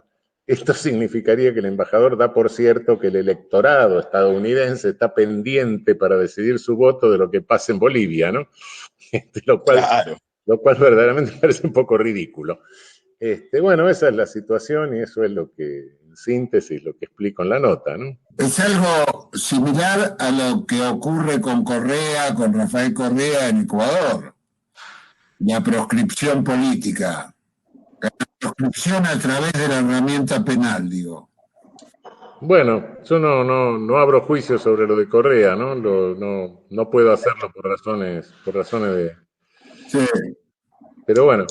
esto significaría que el embajador da por cierto que el electorado estadounidense está pendiente para decidir su voto de lo que pasa en Bolivia, ¿no? Claro. Lo cual verdaderamente parece un poco ridículo. Bueno, esa es la situación y eso es lo que, en síntesis, lo que explico en la nota, ¿no? Es algo similar a lo que ocurre con Correa, con Rafael Correa en Ecuador. La proscripción política. La proscripción a través de la herramienta penal, digo. Bueno, yo no abro juicio sobre lo de Correa, ¿no? No puedo hacerlo por razones de... Sí. Pero bueno,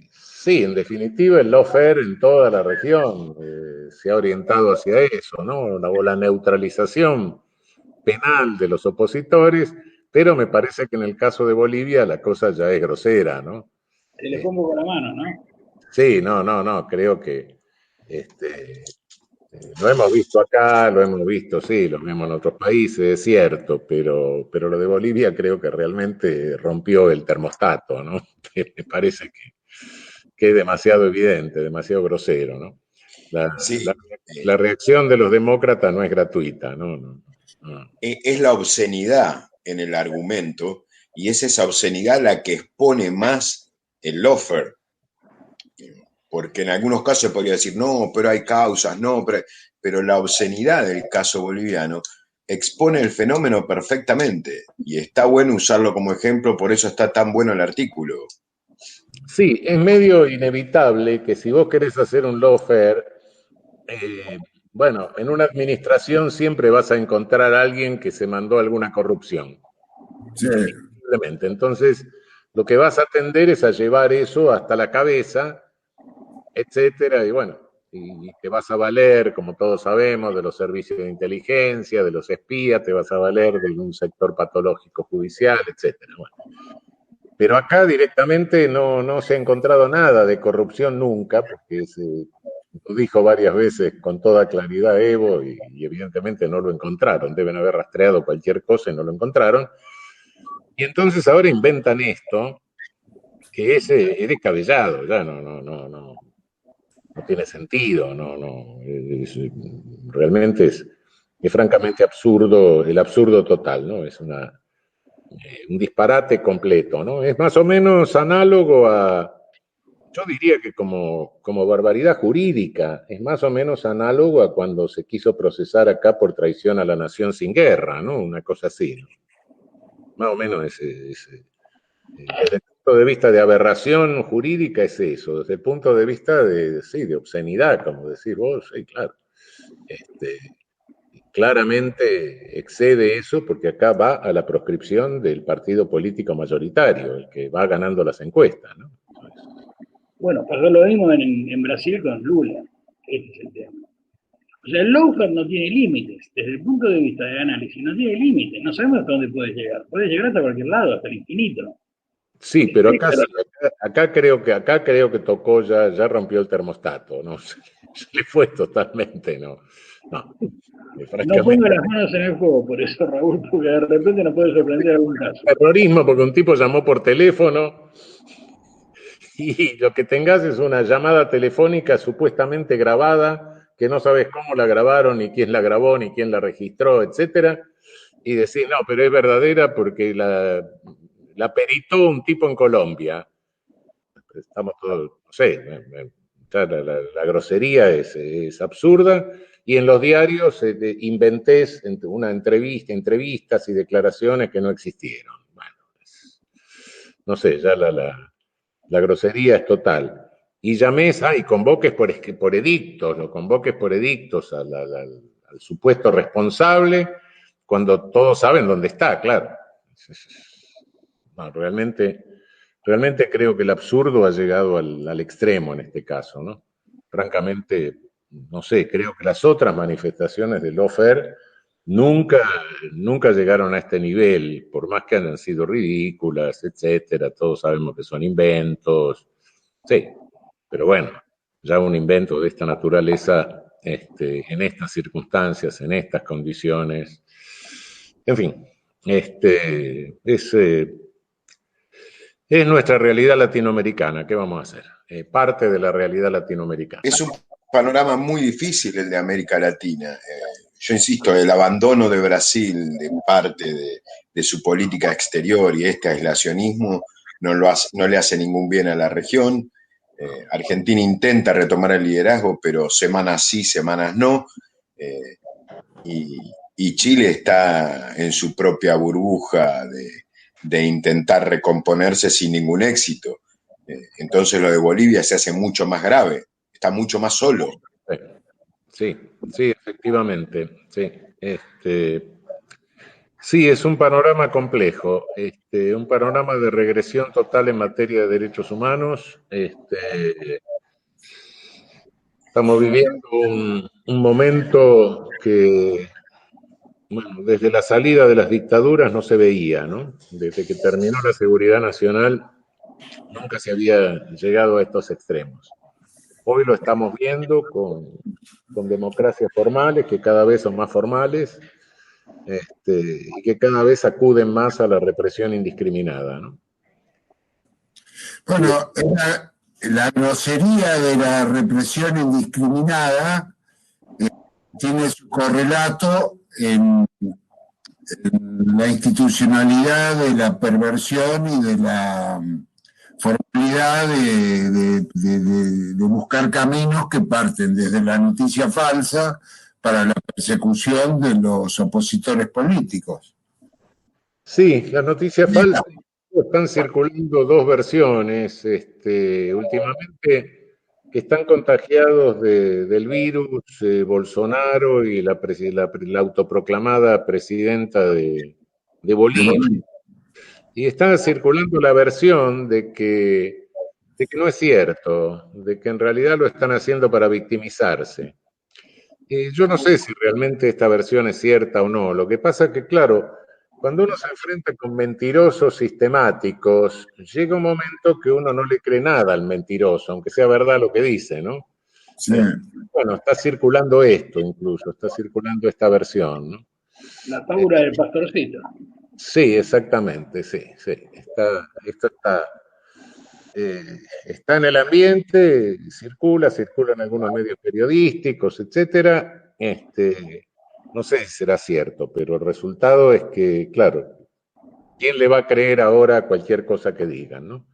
sí, en definitiva el lawfare en toda la región se ha orientado hacia eso, ¿no? La neutralización penal de los opositores, pero me parece que en el caso de Bolivia la cosa ya es grosera, ¿no? Se le pongo con la mano, ¿no? Sí, creo que lo hemos visto acá, lo hemos visto, sí, lo vemos en otros países, es cierto, pero lo de Bolivia creo que realmente rompió el termostato, ¿no? Me parece que es demasiado evidente, demasiado grosero, ¿no? Sí. La reacción de los demócratas no es gratuita, ¿no? Es la obscenidad en el argumento y es esa obscenidad la que expone más el lawfare. Porque en algunos casos se podría decir, no, pero hay causas, no, pero la obscenidad del caso boliviano expone el fenómeno perfectamente y está bueno usarlo como ejemplo, por eso está tan bueno el artículo. Sí, es medio inevitable que si vos querés hacer un lawfare, bueno, en una administración siempre vas a encontrar a alguien que se mandó alguna corrupción. Sí. Simplemente. Entonces, lo que vas a tender es a llevar eso hasta la cabeza, etcétera, y bueno, y te vas a valer, como todos sabemos, de los servicios de inteligencia, de los espías, te vas a valer de un sector patológico judicial, etcétera. Bueno. Pero acá directamente no se ha encontrado nada de corrupción nunca, porque lo dijo varias veces con toda claridad Evo y evidentemente no lo encontraron. Deben haber rastreado cualquier cosa y no lo encontraron. Y entonces ahora inventan esto, que es descabellado, ya no tiene sentido, realmente es francamente absurdo, el absurdo total, ¿no? Es un disparate completo, ¿no? Es más o menos análogo a yo diría que como barbaridad jurídica, es más o menos análogo a cuando se quiso procesar acá por traición a la nación sin guerra, ¿no? Una cosa así, ¿no? Más o menos desde el punto de vista de aberración jurídica es eso, desde el punto de vista sí, de obscenidad, como decir vos, sí, claro. Claramente excede eso porque acá va a la proscripción del partido político mayoritario, el que va ganando las encuestas, ¿no? Bueno, pasó lo mismo en Brasil con Lula. Ese es el tema. O sea, el lawfare no tiene límites. Desde el punto de vista de análisis, no tiene límites. No sabemos hasta dónde puede llegar. Puede llegar hasta cualquier lado, hasta el infinito. Sí, pero acá sí, acá creo que tocó, ya rompió el termostato, ¿no? Se le fue totalmente, ¿no? No, No francamente. pongo las manos en el fuego por eso, Raúl, porque de repente nos puede sorprender algún caso. Terrorismo, porque un tipo llamó por teléfono y lo que tengas es una llamada telefónica supuestamente grabada, que no sabes cómo la grabaron, ni quién la grabó, ni quién la registró, etcétera, y decir, no, pero es verdadera porque la peritó un tipo en Colombia. Estamos todos, no sé, la grosería es absurda, y en los diarios inventés entrevistas y declaraciones que no existieron. Bueno, no sé, ya la grosería es total. Y llames, y convoques por edictos, lo convoques por edictos al supuesto responsable, cuando todos saben dónde está, claro. No, realmente creo que el absurdo ha llegado al extremo en este caso, ¿no? Francamente, no sé, creo que las otras manifestaciones del lawfare nunca, nunca llegaron a este nivel, por más que hayan sido ridículas, etcétera. Todos sabemos que son inventos, sí, pero bueno, ya un invento de esta naturaleza, en estas circunstancias, en estas condiciones, en fin, es nuestra realidad latinoamericana. ¿Qué vamos a hacer? Parte de la realidad latinoamericana. Es un panorama muy difícil el de América Latina. Yo insisto, el abandono de Brasil de parte de su política exterior y este aislacionismo no le hace ningún bien a la región. Argentina intenta retomar el liderazgo, pero semanas sí, semanas no. Y Chile está en su propia burbuja de intentar recomponerse sin ningún éxito. Entonces lo de Bolivia se hace mucho más grave, está mucho más solo. Sí, efectivamente. Sí, sí, es un panorama complejo, un panorama de regresión total en materia de derechos humanos. Estamos viviendo un momento que, bueno, desde la salida de las dictaduras no se veía, ¿no? Desde que terminó la seguridad nacional, nunca se había llegado a estos extremos. Hoy lo estamos viendo con democracias formales, que cada vez son más formales, y que cada vez acuden más a la represión indiscriminada, ¿no? Bueno, la grosería de la represión indiscriminada tiene su correlato en la institucionalidad de la perversión y de la formalidad de buscar caminos que parten desde la noticia falsa para la persecución de los opositores políticos. Sí, las noticias falsas están circulando dos versiones. Últimamente que están contagiados del virus Bolsonaro y la autoproclamada presidenta de Bolivia. Y está circulando la versión de que no es cierto, de que en realidad lo están haciendo para victimizarse. Yo no sé si realmente esta versión es cierta o no. Lo que pasa es que, claro, cuando uno se enfrenta con mentirosos sistemáticos, llega un momento que uno no le cree nada al mentiroso, aunque sea verdad lo que dice, ¿no? Sí. Bueno, está circulando esto incluso, está circulando esta versión, ¿no? La fábula del pastorcito. Sí, exactamente, sí. Esto está en el ambiente, circula en algunos medios periodísticos, etcétera. No sé si será cierto, pero el resultado es que, claro, ¿quién le va a creer ahora cualquier cosa que digan, no?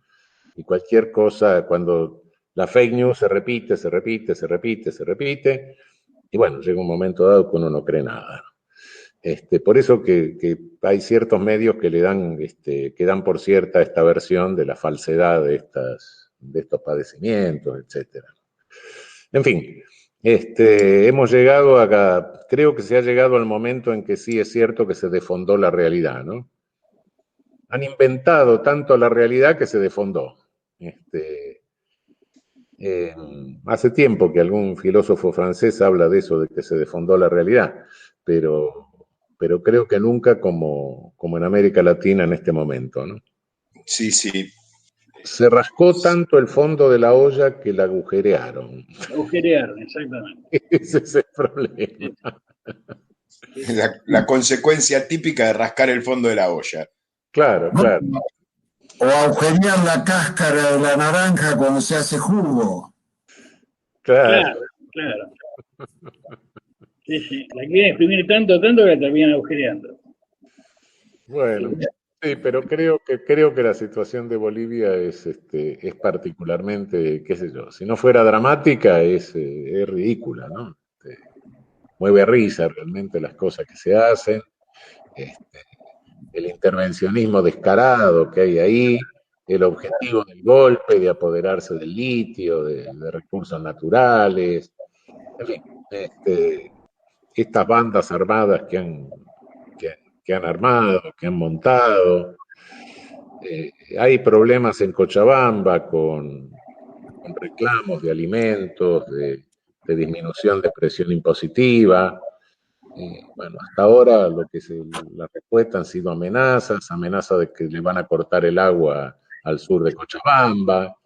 Y cualquier cosa, cuando la fake news se repite, se repite, se repite, se repite, y bueno, llega un momento dado que uno no cree nada. Por eso que hay ciertos medios que le dan, que dan por cierta esta versión de la falsedad de estos padecimientos, etcétera. En fin, hemos llegado acá, creo que se ha llegado al momento en que sí es cierto que se desfondó la realidad, ¿no? Han inventado tanto la realidad que se desfondó. Hace tiempo que algún filósofo francés habla de eso, de que se desfondó la realidad, pero creo que nunca como en América Latina en este momento, ¿no? Sí, sí. Se rascó tanto el fondo de la olla que la agujerearon. Agujerearon, exactamente. Ese es el problema. La consecuencia típica de rascar el fondo de la olla. Claro, claro. O agujerear la cáscara de la naranja cuando se hace jugo. Claro. Claro. Sí, sí. La quieren exprimir tanto que la terminan agujereando. Bueno, sí, pero creo que la situación de Bolivia es particularmente, qué sé yo, si no fuera dramática, es ridícula, ¿no? Mueve risa realmente las cosas que se hacen, el intervencionismo descarado que hay ahí, el objetivo del golpe de apoderarse del litio, de recursos naturales, en fin, estas bandas armadas que han armado, que han montado. Hay problemas en Cochabamba con reclamos de alimentos, de disminución de presión impositiva. Bueno, hasta ahora la respuesta han sido amenazas de que le van a cortar el agua al sur de Cochabamba.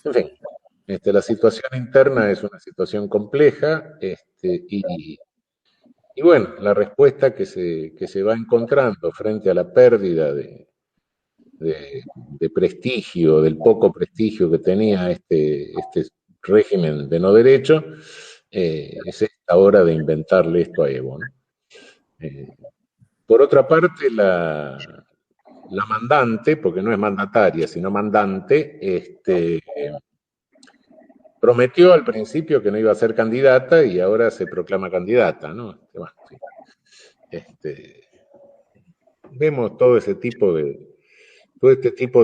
En fin, la situación interna es una situación compleja, y bueno, la respuesta que se va encontrando frente a la pérdida de prestigio, del poco prestigio que tenía este régimen de no derecho, es esta hora de inventarle esto a Evo, ¿no? Por otra parte, la mandante, porque no es mandataria, sino mandante, prometió al principio que no iba a ser candidata y ahora se proclama candidata, ¿no? Bueno, sí. Vemos todo este tipo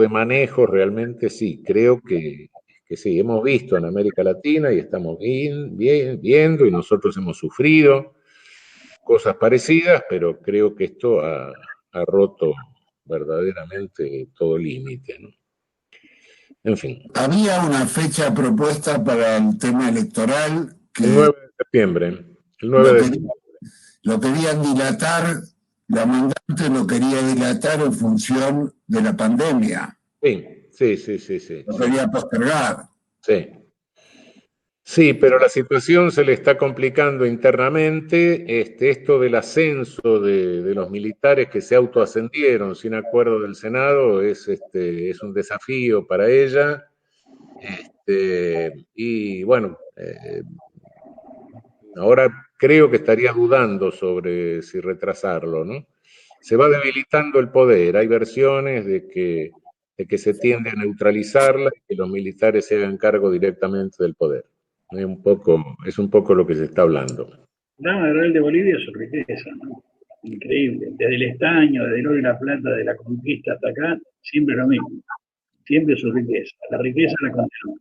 de manejos, realmente sí, creo que sí, hemos visto en América Latina y estamos viendo y nosotros hemos sufrido cosas parecidas, pero creo que esto ha roto verdaderamente todo límite, ¿no? En fin. Había una fecha propuesta para el tema electoral que el 9 de septiembre. El 9 de septiembre. Lo querían dilatar, la mandante lo quería dilatar en función de la pandemia. Sí. Lo quería postergar. Sí. Sí, pero la situación se le está complicando internamente. Esto del ascenso de los militares que se autoascendieron sin acuerdo del Senado es un desafío para ella. Y bueno, ahora creo que estaría dudando sobre si retrasarlo, ¿no? Se va debilitando el poder. Hay versiones de que se tiende a neutralizarla y que los militares se hagan cargo directamente del poder. Es un poco lo que se está hablando. La Dama Real de Bolivia es su riqueza, ¿no? Increíble. Desde el estaño, desde el oro y la plata, de la conquista hasta acá, siempre lo mismo. Siempre su riqueza. La riqueza la continúa.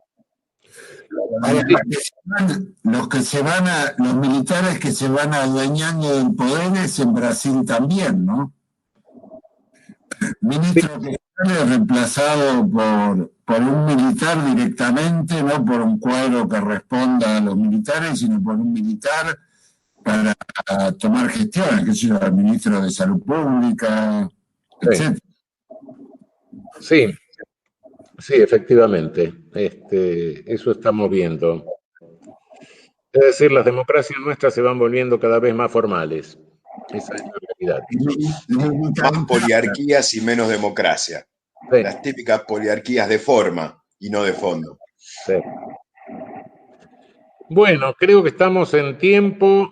Los militares que se van adueñando del poder es en Brasil también, ¿no? Ministro que sale reemplazado por un militar directamente, no por un cuadro que responda a los militares, sino por un militar para tomar gestiones, que sea el ministro de Salud Pública, etc. Sí, efectivamente. Eso estamos viendo. Es decir, las democracias nuestras se van volviendo cada vez más formales. Esa es la realidad. Más poliarquías y menos democracia. Sí. Las típicas poliarquías de forma y no de fondo. Sí. Bueno, creo que estamos en tiempo.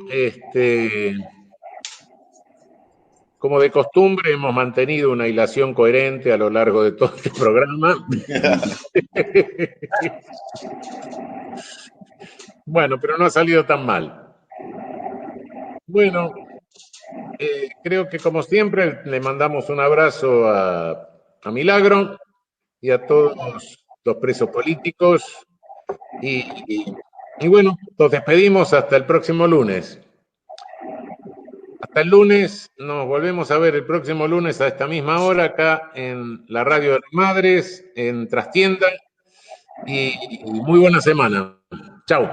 como de costumbre, hemos mantenido una hilación coherente a lo largo de todo este programa. Bueno, pero no ha salido tan mal. Bueno, creo que como siempre le mandamos un abrazo a Milagro y a todos los presos políticos. Y bueno, nos despedimos hasta el próximo lunes. Hasta el lunes, nos volvemos a ver el próximo lunes a esta misma hora acá en la Radio de las Madres, en Trastienda. Y muy buena semana. Chau.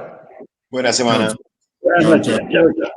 Buena semana. Buenas noches. Chao, chao.